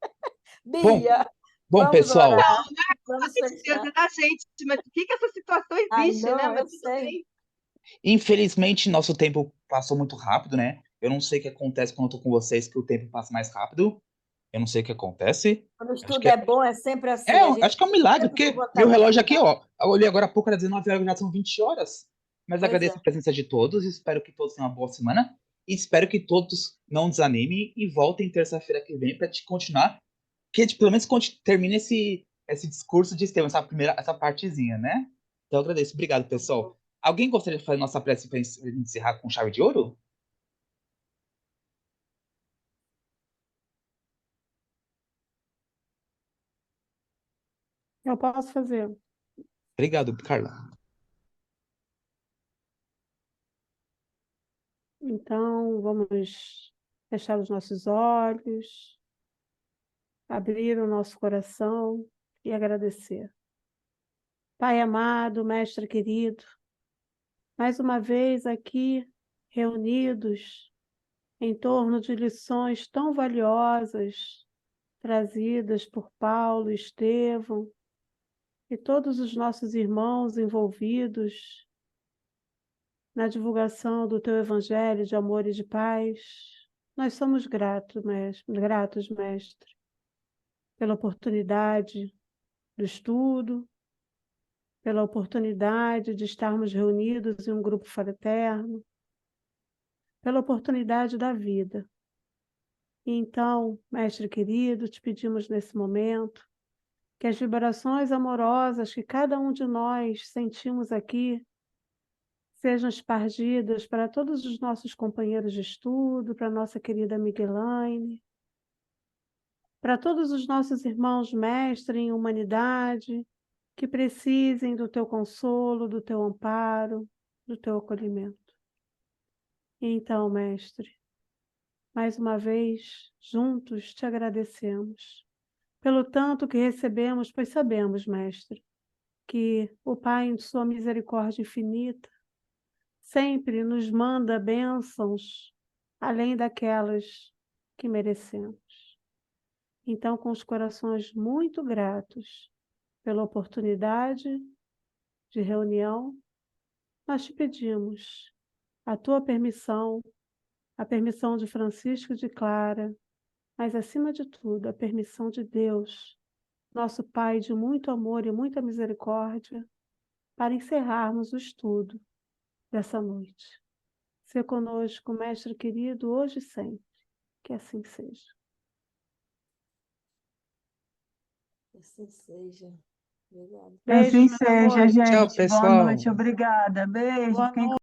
Speaker 1: bom,
Speaker 7: Bia,
Speaker 1: bom,
Speaker 7: vamos
Speaker 1: pessoal.
Speaker 7: orar,
Speaker 3: Não é
Speaker 7: vamos
Speaker 3: culpa de Deus,
Speaker 7: fechar.
Speaker 3: é da gente, mas por que essa situação
Speaker 7: Ah,
Speaker 3: existe, né?
Speaker 7: não,
Speaker 3: Mas
Speaker 7: eu
Speaker 3: tudo
Speaker 7: sei.
Speaker 3: bem.
Speaker 1: Infelizmente, nosso tempo passou muito rápido, né? Eu não sei o que acontece quando eu tô com vocês, que o tempo passa mais rápido. Eu não sei o que acontece.
Speaker 7: Quando o
Speaker 1: Acho
Speaker 7: estudo
Speaker 1: que
Speaker 7: é bom, é sempre
Speaker 1: é,
Speaker 7: assim. A gente
Speaker 1: acho que é um
Speaker 7: tem
Speaker 1: milagre,
Speaker 7: sempre
Speaker 1: porque meu
Speaker 7: vontade de
Speaker 1: relógio aqui,
Speaker 7: estudar.
Speaker 1: ó. Eu olhei agora há pouco, era 19 horas, já são 20 horas. Mas
Speaker 7: Pois
Speaker 1: agradeço
Speaker 7: é.
Speaker 1: a presença de todos, espero que todos tenham uma boa semana. E espero que todos não desanimem e voltem terça-feira que vem para te continuar. Que a gente pelo menos termine esse discurso de Estevão, essa partezinha, né? Então eu agradeço. Obrigado, pessoal. Alguém gostaria de fazer nossa prece para encerrar com chave de ouro?
Speaker 4: Eu posso fazer.
Speaker 1: Obrigado, Carla.
Speaker 4: Então, vamos fechar os nossos olhos, abrir o nosso coração e agradecer. Pai amado, Mestre querido, mais uma vez aqui reunidos em torno de lições tão valiosas trazidas por Paulo, Estevão e todos os nossos irmãos envolvidos na divulgação do teu evangelho de amor e de paz. Nós somos gratos, mestre, pela oportunidade do estudo, pela oportunidade de estarmos reunidos em um grupo fraterno, pela oportunidade da vida. E então, mestre querido, te pedimos nesse momento que as vibrações amorosas que cada um de nós sentimos aqui sejam espargidas para todos os nossos companheiros de estudo, para nossa querida amiga Elaine, para todos os nossos irmãos mestres em humanidade, que precisem do teu consolo, do teu amparo, do teu acolhimento. Então, mestre, mais uma vez, juntos te agradecemos pelo tanto que recebemos, pois sabemos, mestre, que o Pai, em sua misericórdia infinita, sempre nos manda bênçãos além daquelas que merecemos. Então, com os corações muito gratos pela oportunidade de reunião, nós te pedimos a tua permissão, a permissão de Francisco e de Clara, mas, acima de tudo, a permissão de Deus, nosso Pai de muito amor e muita misericórdia, para encerrarmos o estudo dessa noite. Ser conosco, mestre querido, hoje e sempre. Que assim seja.
Speaker 7: Que assim seja. Obrigada.
Speaker 3: Que assim
Speaker 4: Beijo, meu
Speaker 3: seja,
Speaker 4: amor.
Speaker 1: Tchau,
Speaker 3: gente. Boa
Speaker 1: pessoal.
Speaker 3: noite, obrigada. Beijo.
Speaker 4: Boa
Speaker 3: Fiquem
Speaker 4: noite.